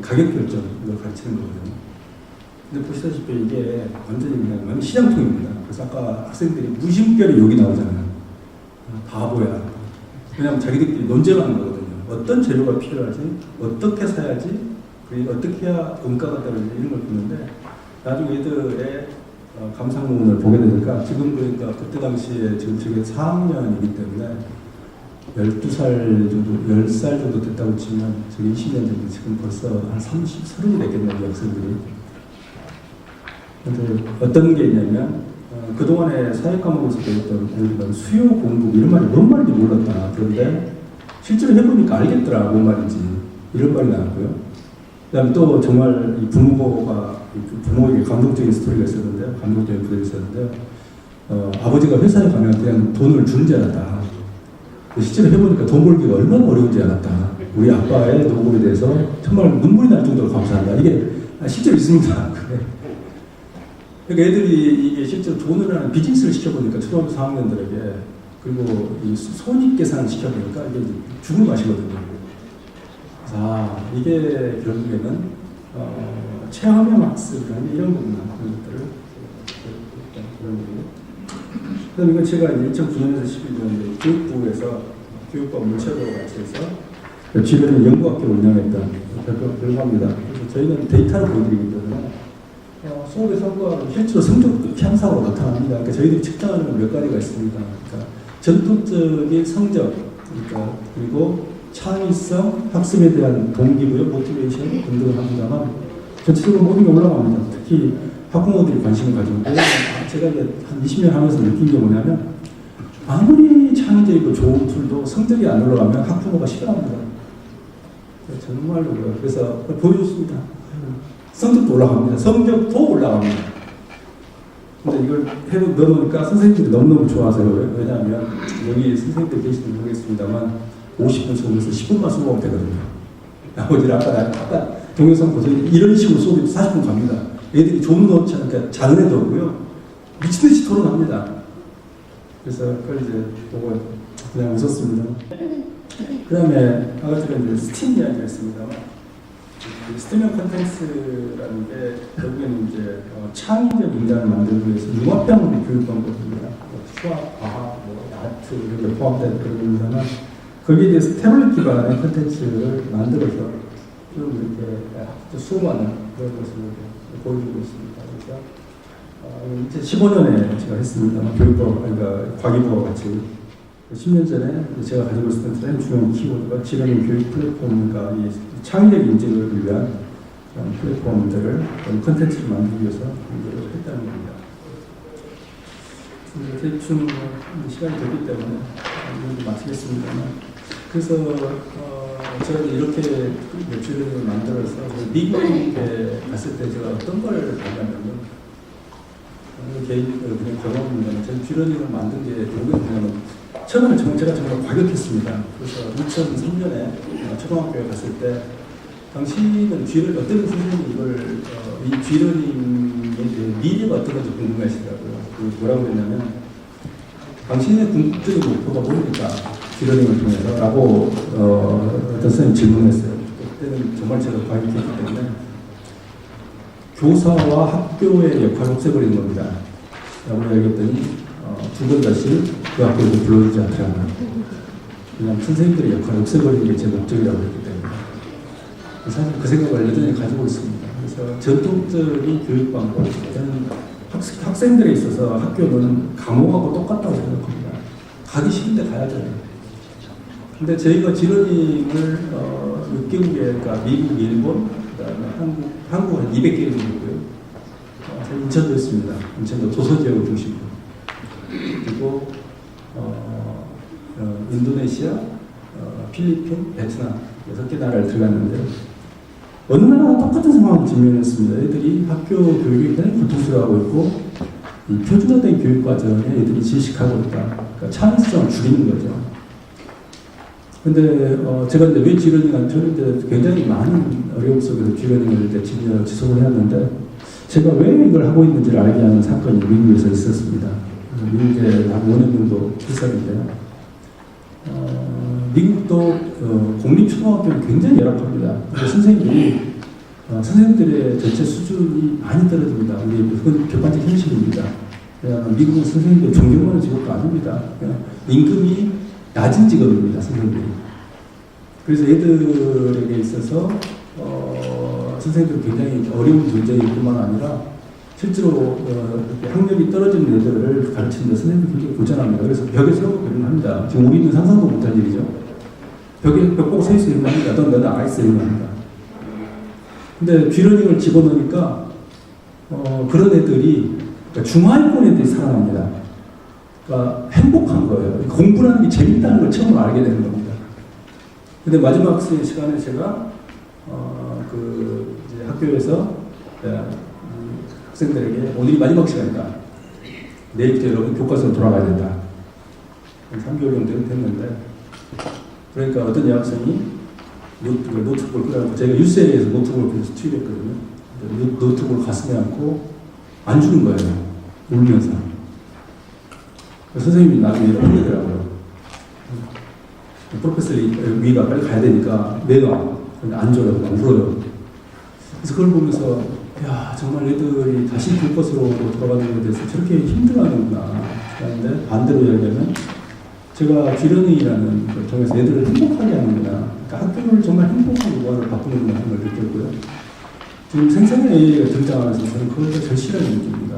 가격 결정 이걸 가르치는 거거든요. 근데 보시다시피 이게 완전히 그냥 시장통입니다. 그래서 아까 학생들이 무심결에 욕이 나오잖아요. 바보야. 왜냐하면 자기들끼리 논쟁하는 거거든요. 어떤 재료가 필요하지, 어떻게 사야지, 그리고 어떻게 해야 원가가 떨어지지 이런 걸 보는데 나중에 애들의 감상문을 보게 되니까 지금 보니까 그때 당시에 지금 저게 4학년이기 때문에 12살 정도, 10살 정도 됐다고 치면 저게 20년 전에 지금 벌써 한 30, 30이 됐겠네요, 이 학생들이. 근데 어떤 게 있냐면 그동안에 사회과목에서 배웠던 예를 들면 수요 공급 이런 말이 뭔 말인지 몰랐다. 그런데 실제로 해보니까 알겠더라, 뭔 말인지. 이런 말이 나왔고요. 그 다음에 또 정말 이 부모에게 감동적인 스토리가 있었는데요. 감동적인 부분이 있었는데요. 아버지가 회사에 가면 그냥 돈을 주는 줄 알았다. 실제로 해보니까 돈 벌기가 얼마나 어려운지 알았다. 우리 아빠의 노고에 대해서 정말 눈물이 날 정도로 감사한다. 이게 실제로 있습니다. 그러니까 애들이 이게 실제로 돈을 하는 비즈니스를 시켜보니까 초등학교 4학년들에게 그리고 이 손익 계산을 시켜보니까 이게 죽을 맛이거든요. 이게 결국에는 체험형 학습이라는 이런 부분 그런 것들을 그런 거고요. 그다음 이건 제가 2009년에서 11년 교육부에서 교육법 문체부와 같이 해서 지금 연구학교를 운영했던 결과입니다. 그래서 저희는 데이터를 보여드리기 때문에 수업의 성과가 실제로 성적 향상으로 나타납니다. 그러니까 저희들이 측정하는 몇 가지가 있습니다. 그러니까 전통적인 성적, 그러니까 그리고 창의성, 학습에 대한 동기부여, 모티베이션 등등을 합니다만 전체적으로 모든 게 올라갑니다. 특히 학부모들이 관심을 가지고 제가 이제 한 20년 하면서 느낀 게 뭐냐면 아무리 창의적이고 좋은 툴도 성적이 안 올라가면 학부모가 싫어합니다. 정말로요. 그래서 보여줬습니다. 성적도 올라갑니다. 성적도 올라갑니다. 근데 이걸 넣어놓으니까 선생님들이 너무너무 좋아하세요. 왜냐하면 여기 선생님들 계시는지 모르겠습니다만 50분 수업에서 10분만 수업하면 되거든요. 나머지는 아까 동영상 보세요. 이런 식으로 수업이 40분 갑니다. 애들이 좋은 거 그러니까 작은 애도 없고요. 미친듯이 토론합니다. 그래서 그걸 이제 보고 그냥 웃었습니다. 그 다음에 아까 전에 이제 스팀 이야기를 했습니다만 스팀형 컨텐츠라는 게 결국에는 이제 창의적 인간을 만들기 위해서 융합형 교육 방법입니다. 수학, 과학, 아트 이런 게 포함된 그런 겁니다만 거기에 대해서 태블릿 기반의 컨텐츠를 만들어서 좀 이렇게 수업하는 그런 것을 보여주고 있습니다. 그래서 2015년에 제가 했습니다만 교육부, 그러니까 과기부와 같이 10년 전에 제가 가지고 있었던 가장 중요한 키워드가 지금 교육 플랫폼과 이 창의적 인재를 위한 플랫폼들을 컨텐츠를 만들기 위해서 공부를 했다는 겁니다. 대충 시간이 됐기 때문에 마치겠습니다만 그래서 제가 이렇게 웹튜브를 만들어서 미국에 갔을 때 제가 어떤 걸 봤냐면 개인적으로 그냥 경험입니다. 제가 뷰러닝을 만든 게 뭐냐면 처음에는 제가 정말 과격했습니다. 그래서 2003년에 초등학교에 갔을 때 당시는 어떤 선생님이 이걸 이 뷰러닝의 미래가 어떤 건지 궁금해하시더라고요. 뭐라고 그랬냐면 당신의 궁극적인 목표가 뭡니까? 뷰러닝을 통해서 라고 어떤 선생님이 질문했어요. 그때는 정말 제가 과격했기 때문에 교사와 학교의 역할을 없애버리는 겁니다. 라고 이야기했더니 두 번 다시 그 학교에 불러주지 않더라고요. 그냥 선생님들의 역할을 없애버리는 게 제 목적이라고 했기 때문에 사실 그 생각을 여전히 가지고 있습니다. 그래서 전통적인 교육 방법, 저는 학생들에 있어서 학교는 감옥하고 똑같다고 생각합니다. 가기 싫은데 가야 돼요. 근데 저희가 지러닝을 6개국에, 그러니까 미국, 일본, 그다음에 한국 한 200개 정도 있고요. 인천도 있습니다. 인천도 도서 지역을 중심으로. 그리고 인도네시아, 필리핀, 베트남 6개 나라를 들어갔는데 어느 나라나 똑같은 상황을 직면했습니다. 애들이 학교 교육이 굉장히 고통스러워하고 있고 이 표준화된 교육 과정에 애들이 지식하고 있다. 그러니까 창의성을 줄이는 거죠. 근데 제가 이제 왜 지러닝을 저는 이제 굉장히 많은 어려움 속에서 지러닝을 이제 지속을 해왔는데 제가 왜 이걸 하고 있는지를 알게 하는 사건이 미국에서 있었습니다. 미국에 한 5년 정도 필살인데요. 미국도 공립초등학교는 굉장히 열악합니다. 선생님들이 선생님들의 전체 수준이 많이 떨어집니다. 그건 객관적 현실입니다. 왜냐하면 미국은 선생님들 존경하는 직업도 아닙니다. 임금이 낮은 직업입니다, 선생님들이. 그래서 애들에게 있어서 선생님들은 굉장히 어려운 존재일 뿐만 아니라 실제로 학력이 떨어지는 애들을 가르치는데 선생님들이 굉장히 고전합니다. 그래서 벽에 세우고 그런 합니다. 지금 우리는 상상도 못할 일이죠. 벽에 벽 보고 서 있어 이런 합니다. 너는 나가 있어 이런 합니다. 근데 쥐러닝을 집어넣으니까 그런 애들이 그러니까 중하위권 애들이 살아납니다. 그러니까 행복한 거예요. 공부라는 게 재밌다는 걸 처음 알게 되는 겁니다. 근데 마지막 시간에 제가 이제 학교에서 학생들에게 오늘이 마지막 시간이다. 내일부터 여러분 교과서로 돌아가야 된다. 3개월 정도 됐는데 그러니까 어떤 여학생이 노트북을 끄라고 제가 UCLA에서 노트북을 그래서 투입했거든요. 노트북을 가슴에 안고 안 주는 거예요. 울면서. 선생님이 나중에 혼내더라고요. 프로페서 위가 빨리 가야 되니까 내놔. 안 줘요. 울어요. 그래서 그걸 보면서 야 정말 애들이 다시 교과서로 돌아가는 것에 대해서 저렇게 힘들어하는구나. 그런데 반대로 이야기하면 제가 쥐러닝이라는 걸 통해서 애들을 행복하게 하는구나. 그러니까 학교를 정말 행복한 무언을 바꾸는구나 하는 걸 느꼈고요. 지금 생생한 AI가 등장하면서 저는 그걸 절실하게 느낍니다.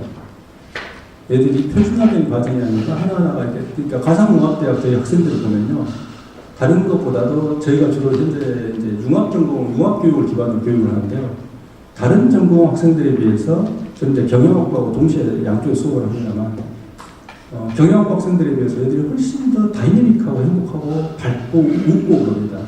애들이 표준화된 과정이 아니라 하나하나가 이렇게, 그러니까 가상융합대학 저희 학생들을 보면요. 다른 것보다도 저희가 주로 현재 이제 융합교육을 기반으로 교육을 하는데요. 다른 전공 학생들에 비해서 저는 이제 경영학부하고 동시에 양쪽에 수업을 합니다만 경영학부 학생들에 비해서 애들이 훨씬 더 다이내믹하고 행복하고 밝고 웃고 그럽니다.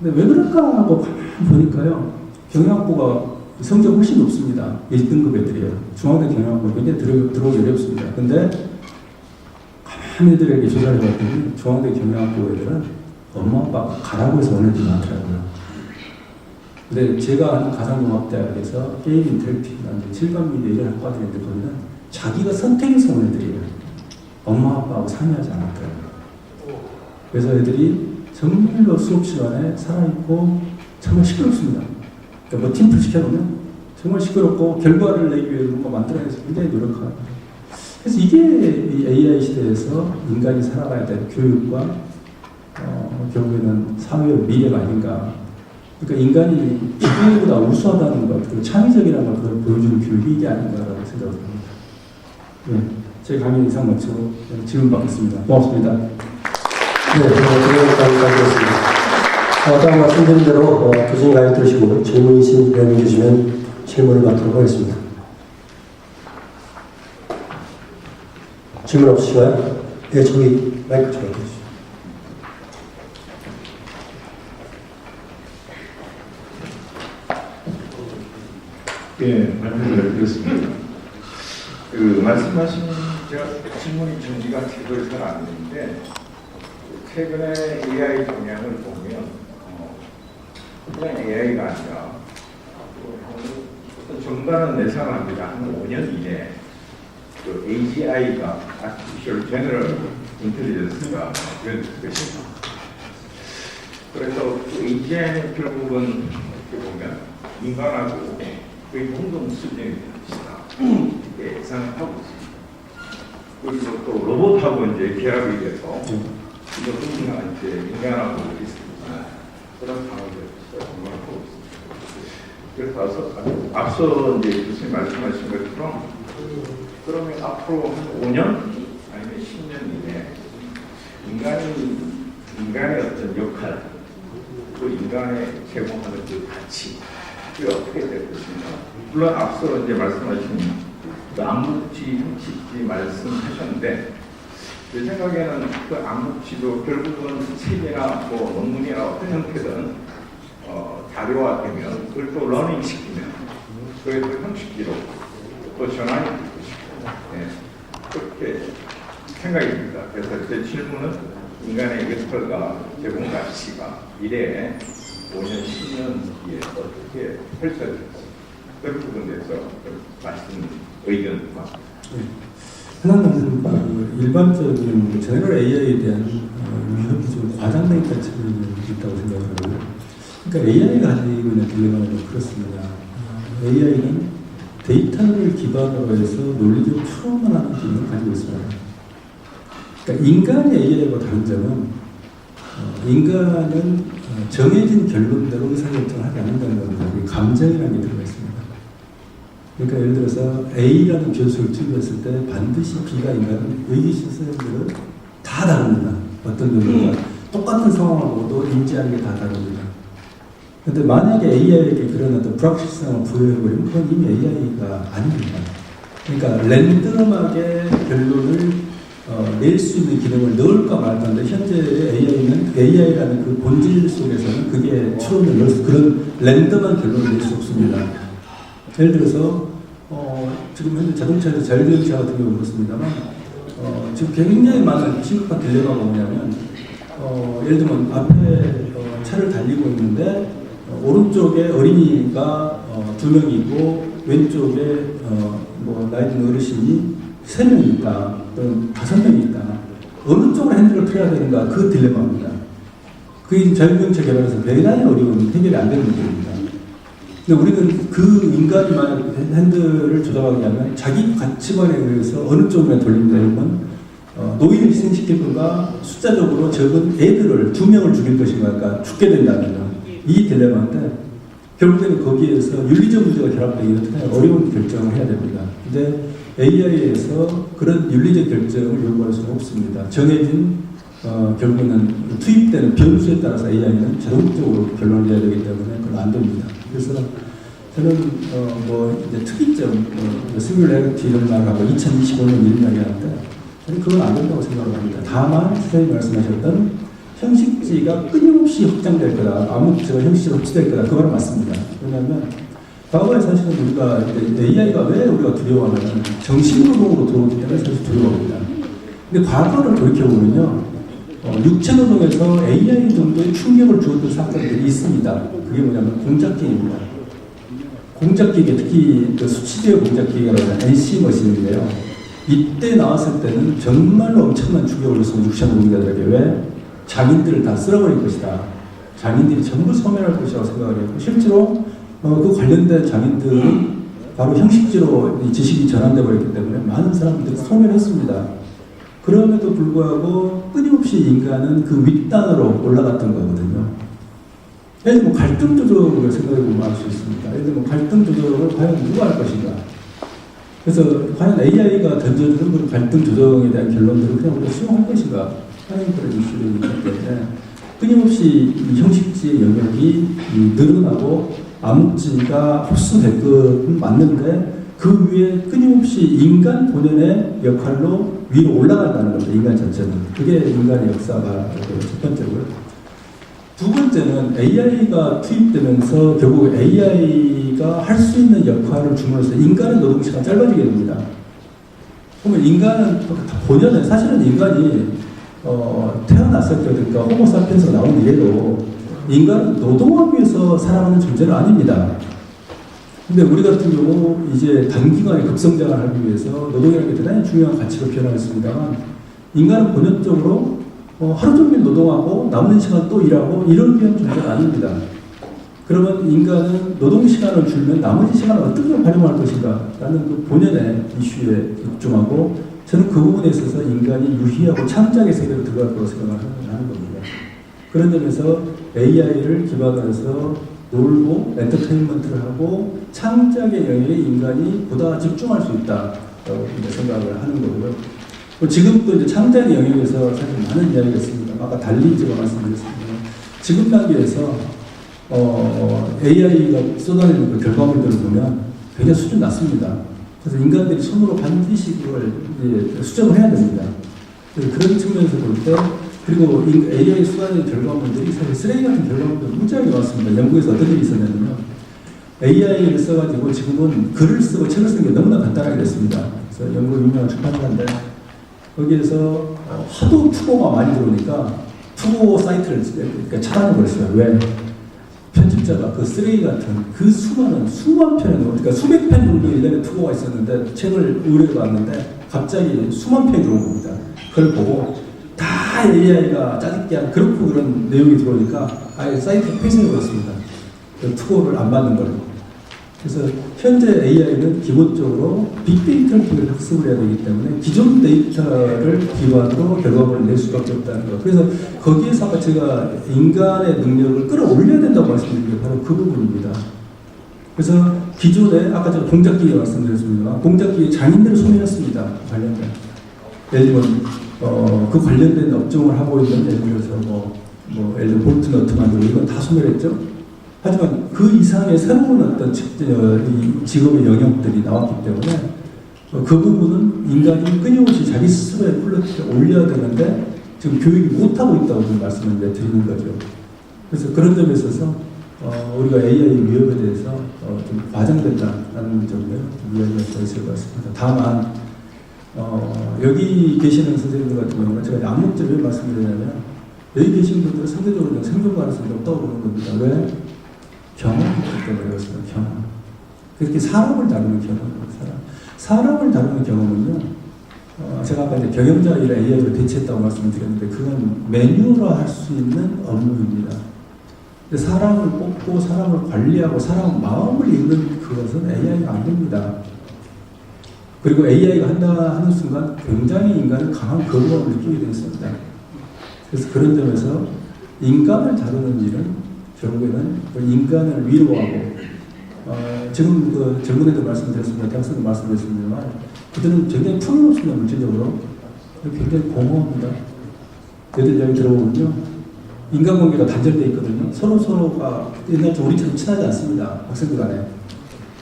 근데 왜 그럴까 하고 가만히 보니까요. 경영학부가 성적 훨씬 높습니다. 1등급 애들이에요. 중앙대 경영학부 굉장히 들어오기 어렵습니다. 근데 가만히 애들에게 조사를 해봤더니 중앙대 경영학부 애들은 엄마 아빠가 가라고 해서 오는 애들이 많더라고요. 근데 제가 하는 가상융합대학에서 게임 인터랙티브나 칠감미디어 이런 학과들인데 보면 자기가 선택해서 온 애들이에요. 엄마 아빠하고 상의하지 않았더라고요. 그래서 애들이 정말로 수업 시간에 살아있고 정말 시끄럽습니다. 그러니까 뭐 팀플 시켜놓으면 정말 시끄럽고 결과를 내기 위해 뭔가 만들어내서 굉장히 노력합니다. 그래서 이게 이 AI 시대에서 인간이 살아가야 될 교육과 결국에는 사회의 미래가 아닌가. 그러니까 인간이 기계보다 우수하다는 것, 그리고 창의적이라는 걸 그걸 보여주는 교육이 이게 아닌가라고 생각을 합니다. 네, 제 강의 이상 마치고 질문 받겠습니다. 고맙습니다. 네, 질문까지 드렸습니다. 아까 말씀드린 대로 교수님 강의 들으시고 질문 있으면 주시면 질문을 받도록 하겠습니다. 질문 없으신가요? 네, 저기 마이크 좀 해주시죠. 예, 말씀을 드렸습니다. 그 말씀하신 제가 질문이 준비가 제대로 잘 안 되는데 최근에 AI 동향을 보면 그냥 AI가 아니라 어떤 정반은 예상합니다. 한 5년 이내 그 AGI가 Artificial General Intelligence가 될 것입니다. 그래서 그 AGI는 결국은 이렇게 보면 인간하고 거의 동등 수준이 되는 것이다. 이렇게 예상을 하고 있습니다. 그리고 또 로봇하고 이제 결합이 돼서 이것도 이제 인간하고 있습니다. 그런 상황이 생각하고 있습니다. 그래서 앞서 이제 교수님 말씀하신 것처럼 그러면 앞으로 한 5년 아니면 10년 이내 인간의 어떤 역할, 또 인간의 제공하는 그 가치, 그게 어떻게 될 것인가. 물론 앞서 이제 말씀하신 그 암묵지, 형식지 말씀하셨는데 제 생각에는 그 암묵지도 결국은 책이나 뭐 논문이나 어떤 형태든 자료화되면 그걸 또 러닝 시키면 그게 또 형식지로 또 전환이 될 것이고, 네, 그렇게 생각이 듭니다. 그래서 제 질문은 인간의 역할과 제공 가치가 미래에 5년, 10년 뒤에 어떻게 펼쳐질지 그런 부분에서 말씀 의견과 하나는 일반적인 제너럴 AI에 대한 위협이 좀 과장된 측면이 있다고 생각하고요. 그러니까 AI가 가지고 있는 딜레마는 좀 그렇습니다. AI는 데이터를 기반으로 해서 논리적 추론을 하는 기능을 가지고 있습니다. 그러니까 인간의 AI와 다른 점은 인간은 정해진 결론대로 의사결정을 하지 않는다는 겁니다. 감정이라는 게 들어가 있습니다. 그러니까 예를 들어서 A라는 변수를 투입했을 때 반드시 B가 인간은 의기심사들은 다 다릅니다. 어떤 점인가 똑같은 상황을 보고도 인지하는 게 다 다릅니다. 그런데 만약에 AI에게 그런 어떤 불확실성을 부여해버리면 그건 이미 AI가 아닙니다. 그러니까 랜덤하게 결론을 낼 수 있는 기능을 넣을까 말까인데 현재의 AI라는 그 본질 속에서는 그게 추론을 넣을 수, 그런 랜덤한 결론을 낼 수 없습니다. 예를 들어서 지금 현재 자동차에서 자율주행차 같은 경우 그렇습니다만 지금 굉장히 많은 심각한 딜레마가 뭐냐면 예를 들면 앞에 차를 달리고 있는데 오른쪽에 어린이가 2명이 있고 왼쪽에 뭐 나이 든 어르신이 3명이 있다 또는 5명이 있다. 어느 쪽으로 핸들을 펴야 되는가 그 딜레마입니다. 그게 자율주행차 개발에서 대단히 어려운 해결이 안 되는 문제입니다. 근데 우리는 그 인간이 만약 핸들을 조작하게 하면 자기 가치관에 의해서 어느 쪽으로 돌립니다. 이러면 노인을 희생시킬 건가 숫자적으로 적은 애들을 2명을 죽일 것인가 그러니까 죽게 된다는 거. 이 딜레마인데 결국에는 거기에서 윤리적 문제가 결합되기 어떻게 어려운 결정을 해야 됩니다. 근데 AI에서 그런 윤리적 결정을 요구할 수는 없습니다. 정해진 결국에는 투입되는 변수에 따라서 AI는 자동적으로 결론을 내야 되기 때문에 그건 안 됩니다. 그래서 저는 뭐 이제 특이점, 시뮬레이티 이런 말하고 2025년 이런 이야기 하는데 저는 그건 안 된다고 생각을 합니다. 다만 선생님이 말씀하셨던 형식지가 끊임없이 확장될 거다. 암묵지가 형식지로 흡수될 거다. 그 말은 맞습니다. 왜냐하면 과거에 사실은 우리가 AI가 왜 우리가 두려워하냐면 정신노동으로 들어오기 때문에 사실 두려워합니다. 근데 과거를 돌이켜보면요. 육체노동에서 AI 정도의 충격을 주었던 사건들이 있습니다. 그게 뭐냐면 공작기입니다. 공작기계, 특히 그 수치제어 공작기계라고 하는 NC 머신인데요. 이때 나왔을 때는 정말로 엄청난 충격을 줬습니다. 육체노동자들에게. 왜? 장인들을 다 쓸어버릴 것이다. 장인들이 전부 소멸할 것이라고 생각을 했고 실제로 그 관련된 장인들은 바로 형식지로 이 지식이 전환되어 버렸기 때문에 많은 사람들이 소멸했습니다. 그럼에도 불구하고 끊임없이 인간은 그 윗단으로 올라갔던 거거든요. 예를 들면 갈등 조정을 생각해보면 알 수 있습니다. 예를 들면 갈등 조정을 과연 누가 할 것인가. 그래서 과연 AI가 던져주는 그 갈등 조정에 대한 결론들을 그냥 우리가 수용할 것인가 하는 그런 이슈들이 있기 때문에 끊임없이 이 형식지의 영역이 늘어나고 암묵지가 흡수될 것은 맞는데 그 위에 끊임없이 인간 본연의 역할로 위로 올라간다는 겁니다. 인간 자체는. 그게 인간의 역사가 첫 번째고요. 두 번째는 AI가 투입되면서 결국 AI가 할 수 있는 역할을 줌으로써 인간의 노동시간이 짧아지게 됩니다. 그러면 인간은 본연은 사실은 인간이 태어났을 때 그러니까 호모사피엔스가 나온 이래로 인간은 노동하기 위해서 살아가는 존재는 아닙니다. 근데 우리 같은 경우 이제 단기간에 급성장을 하기 위해서 노동이라는 게 대단히 중요한 가치로 변화했습니다만 인간은 본연적으로 하루 종일 노동하고 남는 시간 또 일하고 이런 위한 존재가 아닙니다. 그러면 인간은 노동 시간을 줄면 나머지 시간을 어떻게 활용할 것인가 라는 그 본연의 이슈에 집중하고 저는 그 부분에 있어서 인간이 유희하고 창작의 세계로 들어갈 거라고 생각을 하는 겁니다. 그런 점에서 AI를 기반으로 해서 놀고 엔터테인먼트를 하고 창작의 영역에 인간이 보다 집중할 수 있다 생각을 하는 거고요. 지금도 이제 창작의 영역에서 사실 많은 이야기가 있습니다. 아까 달리 제가 말씀드렸습니다. 지금 단계에서 AI가 쏟아내는 그 결과물들을 보면 굉장히 수준 낮습니다. 그래서 인간들이 손으로 반드시 그걸 이제 수정을 해야 됩니다. 그런 측면에서 볼 때 그리고 AI 쏟아내는 결과물들이 사실 쓰레기 같은 결과물도 무지하게 많습니다. 영국에서 어떤 일이 있었냐면요. AI를 써가지고 지금은 글을 쓰고 책을 쓰는 게 너무나 간단하게 됐습니다. 그래서 영국 유명한 출판사인데 거기에서 하도 투고가 많이 들어오니까 투고 사이트를 그러니까 차단해버렸어요. 왜? 편집자가 그 쓰레기 같은 그 수만 편에 그러니까 수백 편 정도 1년에 투고가 있었는데 책을 의뢰를 받았는데 갑자기 수만 편이 들어온 겁니다. 그걸 보고 다 AI가 짜집기 한 그런 내용이 들어오니까 아예 사이트 폐쇄해버렸습니다. 그 투고를 안 받는 걸로. 그래서 현재 AI는 기본적으로 빅데이터를 통해 학습을 해야 되기 때문에 기존 데이터를 기반으로 결과물을 낼 수밖에 없다는 것. 그래서 거기에서 아까 제가 인간의 능력을 끌어올려야 된다고 말씀드린 게 바로 그 부분입니다. 그래서 기존에 아까 제가 공작기계 말씀드렸습니다만 공작기계 장인들을 소개했습니다. 관련된. 예를 들면 그 관련된 업종을 하고 있는 예를 들어서 예를 들어 볼트 너트 만들고 이건 다 소멸했죠. 하지만 그 이상의 새로운 어떤 직업의 영역들이 나왔기 때문에 그 부분은 인간이 끊임없이 자기 스스로의 퀄리티를 올려야 되는데 지금 교육이 못하고 있다고 말씀을 드리는 거죠. 그래서 그런 점에 있어서 우리가 AI 위협에 대해서 좀 과장된다는 점에 이야기가 더 있을 것 같습니다. 다만 여기 계시는 선생님들 같은 경우는 제가 암묵적으로 말씀드리냐면 여기 계신 분들은 상대적으로 생존 가능성이 없다고 보는 겁니다. 왜? 경험이 있기 때문에 그렇습니다. 경험. 그렇게 사람을 다루는 경험입니다. 사람을 다루는 경험은요, 제가 아까 이제 경영자 일에 AI를 대체했다고 말씀을 드렸는데, 그건 매뉴얼화 할 수 있는 업무입니다. 사람을 뽑고, 사람을 관리하고, 사람 마음을 읽는 그것은 AI가 안 됩니다. 그리고 AI가 한다 하는 순간 굉장히 인간은 강한 거부감을 느끼게 되어 있습니다. 그래서 그런 점에서 인간을 다루는 일은 결국에는 인간을 위로하고 지금 그 젊은이들 말씀드렸습니다. 대학생들 말씀드렸습니다만 그들은 굉장히 풍요롭습니다. 물질적으로 굉장히 공허합니다. 얘들 이야기 들어보면요, 인간관계가 단절되어 있거든요. 서로가 옛날처럼 우리처럼 친하지 않습니다. 학생들 간에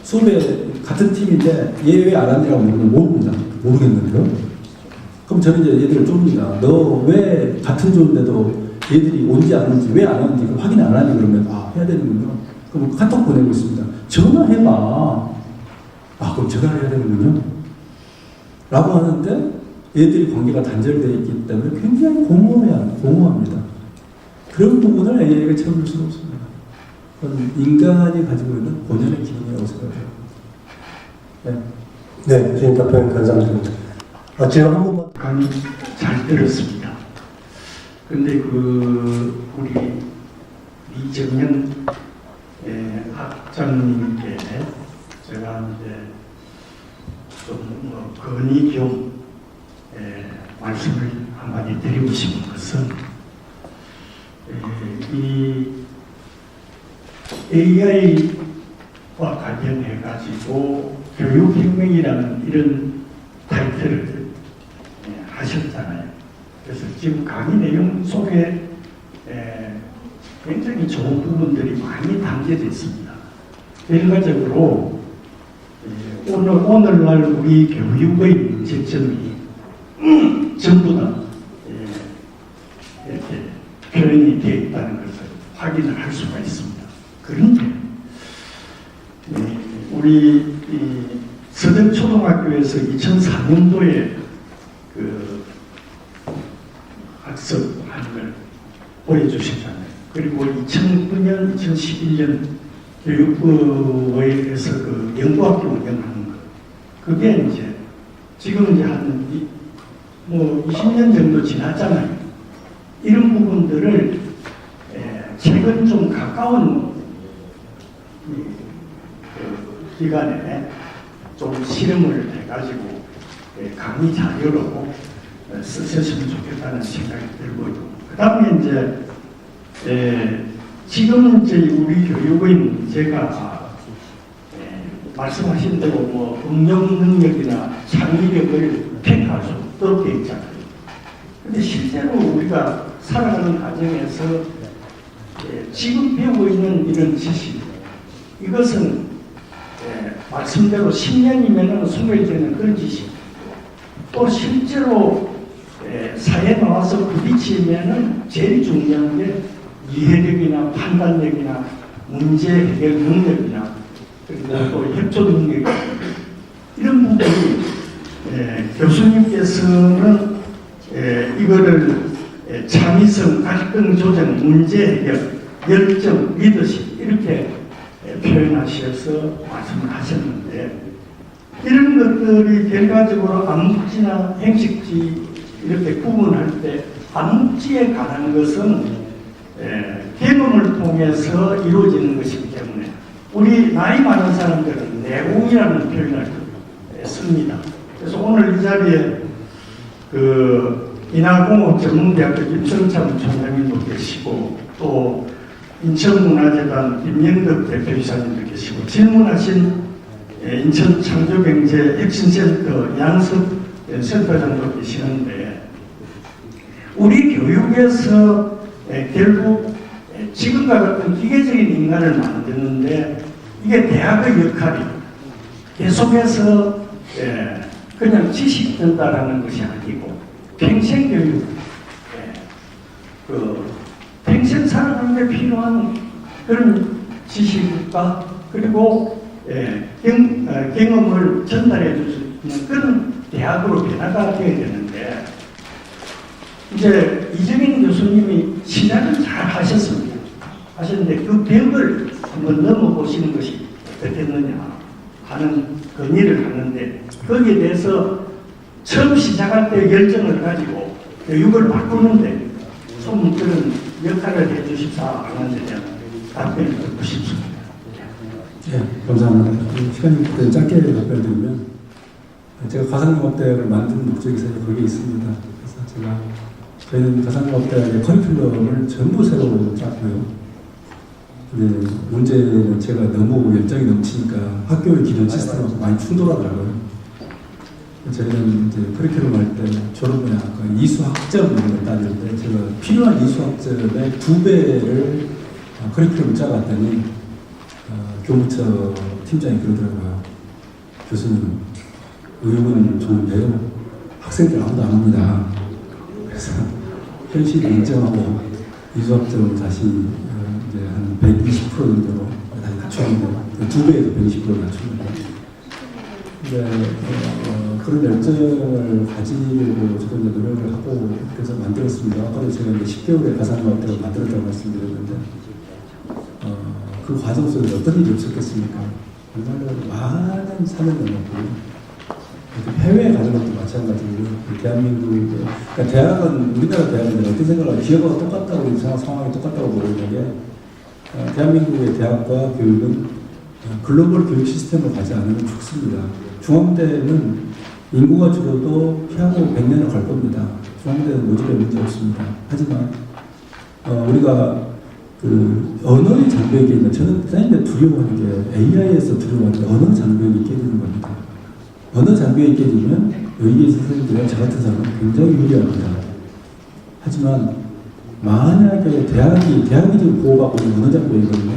수업에 같은 팀인데 얘 왜 안 왔냐고 물으면 모릅니다. 모르겠는데요. 그럼 저는 이제 얘들을 좁니다. 너 왜 같은 조인데도 얘들이 온지 안 온지 왜 안 왔는지 확인 안 하니 그러면 해야 되는군요. 그럼 카톡 보내고 있습니다. 전화해봐. 그럼 전화를 해야 되는군요. 라고 하는데 얘들이 관계가 단절되어 있기 때문에 굉장히 공허합니다. 그런 부분을 AI가 채워줄 수가 없습니다. 그건 인간이 가지고 있는 본연의 기능이라고 생각해요. 네, 교수님 답변 감사드립니다. 질문 한 번만. 강의 잘 들었습니다. 근데 우리 이정현 학장님께 제가 이제 좀 건의 겸 말씀을 한마디 드리고 싶은 것은 이 AI와 관련해 가지고 교육혁명이라는 이런 타이틀을 하셨잖아요. 그래서 지금 강의 내용 속에 굉장히 좋은 부분들이 많이 담겨져 있습니다. 결과적으로 오늘날 우리 교육의 문제점이 전부 다 이렇게 표현이 되어 있다는 것을 확인을 할 수가 있습니다. 그런데 우리 서정초등학교에서 2004년도에 학습하는 걸 보여주셨잖아요. 그리고 2009년, 2011년 교육부에서 연구학교 운영하는 거, 그게 이제 지금 이제 한 20년 정도 지났잖아요. 이런 부분들을 최근 좀 가까운 기간에 좀 실험을 해가지고 강의 자료로 쓰셨으면 좋겠다는 생각이 들고요. 그 다음에 이제 지금 이제 우리 교육의 문제가 말씀하신 대로 뭐 응용 능력이나 창의력을 평가할 수 없도록 되어 있잖아요. 근데 실제로 우리가 살아가는 과정에서 지금 배우고 있는 이런 지식, 이것은 말씀대로 10년이면 소멸되는 그런 지식, 또 실제로 사회에 나와서 부딪히면은 제일 중요한 게 이해력이나 판단력이나 문제 해결 능력이나 그리고 또 협조 능력, 이런 부분이 교수님께서는 이거를 창의성, 갈등 조정, 문제 해결, 열정, 리더십 이렇게 표현하셔서 말씀을 하셨는데, 이런 것들이 결과적으로 암묵지나 행식지 이렇게 구분할 때 암묵지에 관한 것은 경험을 통해서 이루어지는 것이기 때문에 우리 나이 많은 사람들은 내공이라는 표현을 씁니다. 그래서 오늘 이 자리에 그 인하공업전문대학교 김성참 총장님도 계시고, 또 인천문화재단 김영덕 대표이사님도 계시고, 질문하신 인천창조경제 혁신센터 양섭 센터장도 계시는데, 우리 교육에서 결국 지금과 같은 기계적인 인간을 만드는데 이게 대학의 역할이 계속해서 그냥 지식 전달하는 것이 아니고 평생 교육, 그 평생 살아가는 데 필요한 그런 지식과 그리고 경험을 전달해 줄 수 있는 그런 대학으로 변화가 되어야 되는데, 이제 이정인 교수님이 시작은 잘 하셨는데 그 벽을 한번 넘어보시는 것이 어떻겠느냐 하는 건의를 하는데, 거기에 대해서 처음 시작할 때 열정을 가지고 교육을 바꾸는데 좀 그런 역할을 해주십사 하는 데 답변을 듣고 싶습니다. 네, 감사합니다. 시간이 짧게 답변을 드리면, 제가 가상융합대학을 만든 목적이 사실 거기에 있습니다. 그래서 저희는 가상융합대학의 커리큘럼을 전부 새로 짰고요. 근데 문제는 제가 너무 열정이 넘치니까 학교의 기존 시스템하고 많이 충돌하더라고요. 저희는 이제 커리큘럼 할 때 졸업분야학과 이수학점을 따지는데, 제가 필요한 이수학점의 2배를 커리큘럼을 짜갔더니 교무처 팀장이 그러더라고요. 교수님, 의욕은 좋은데요, 학생들 아무도 안 옵니다. 그래서 현실을 인정하고 이수학점을 다시 이제 한 120% 정도로 다시 낮췄는데, 2배에도 120% 낮췄는데, 그런 열정을 가지려고 저도 이제 노력을 하고 그래서 만들었습니다. 아까도 제가 이제 10개월의 가상과학대를 만들었다고 말씀드렸는데, 그 과정 속에서 어떤 일이 없었겠습니까? 정말로 많은 사명을 넣고, 해외에 가는 것도 마찬가지고요. 대한민국, 그러니까 대학은, 우리나라 대학은 어떤 생각을 하면 기업하고 똑같다고, 상황이 똑같다고 보는 게, 대한민국의 대학과 교육은 글로벌 교육 시스템을 가지 않으면 죽습니다. 중앙대는 인구가 줄어도 향후 100년을 갈 겁니다. 중앙대는 모집에 문제 없습니다. 하지만 우리가 그 언어의 장벽이 있는, 저는 사실 두려워하는 게 AI에서 두려워하는 게 언어 장벽이 깨지는 겁니다. 언어 장벽이 깨지면 여기에 있는 선생님들이나 저 같은 사람은 굉장히 유리합니다. 하지만 만약에 대학이 지금 보호받고 있는 언어 장벽이거든요.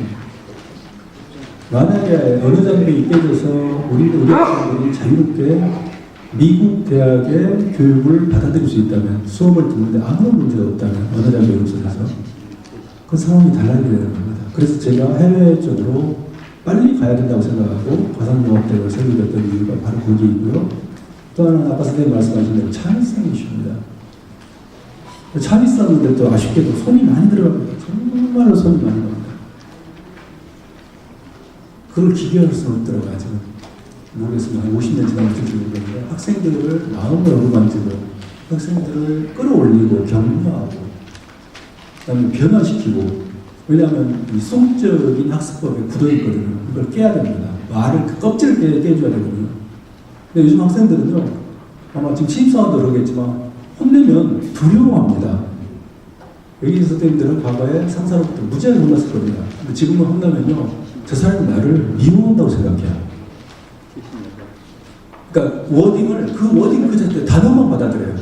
만약에 언어 장벽이 깨져서 우리 학생들이 자유롭게 미국 대학의 교육을 받아들일 수 있다면, 수업을 듣는데 아무런 문제가 없다면, 언어 장벽이 없어져서 그 상황이 달라지게 되는 겁니다. 그래서 제가 해외 쪽으로 빨리 가야 된다고 생각하고 가상융합대를 설립했던 이유가 바로 거기에 있고요. 또 하나는 아까 선생님 말씀하신 대로 창의성 이슈입니다. 창의성인데 또 아쉽게도 손이 많이 들어갑니다. 정말로 손이 많이 들어갑니다. 그걸 기계할 수는 없더라고요. 아직은. 모르겠습니다. 한 50년 지나면 어떻게 모르겠는데, 학생들을 마음을 어루만지고 학생들을 끌어올리고 격려하고 그다음에 변화시키고 왜냐하면 이 수학적인 학습법에 굳어있거든요. 이걸 깨야 됩니다. 말을 그 껍질을 깨줘야 되거든요. 근데 요즘 학생들은요, 아마 지금 신입사원도 그러겠지만 혼내면 두려워합니다. 여기 선생님들은 과거에 상사로부터 무지하게 혼났을 겁니다. 근데 지금은 혼나면요, 저 사람이 나를 미워한다고 생각해요. 그러니까 그 워딩 그 자체 단어만 받아들여요.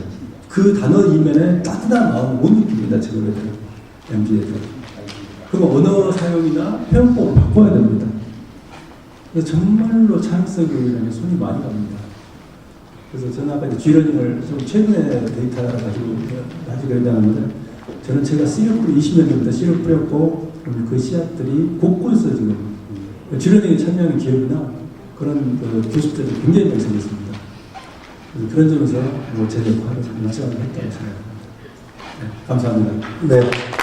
그 단어 이면에 따뜻한 마음을 못 느낍니다. 지금 애들, MZ 애들. 그럼 언어 사용이나 표현법을 바꿔야 됩니다. 그래서 정말로 차용성 교육이라는 게 손이 많이 갑니다. 그래서 저는 아까 이제 G러닝을 좀 최근에 데이터를 가지고 얘기하는데, 저는 제가 씨를 뿌리 20년 전부터 씨를 뿌렸고, 그 씨앗들이 곳곳에서 지금 G러닝에 참여하는 기업이나 그런 교습들이 굉장히 많이 생겼습니다. 그런 점에서 제 역할을 일정하게 했다고 생각합니다. 네, 감사합니다. 네.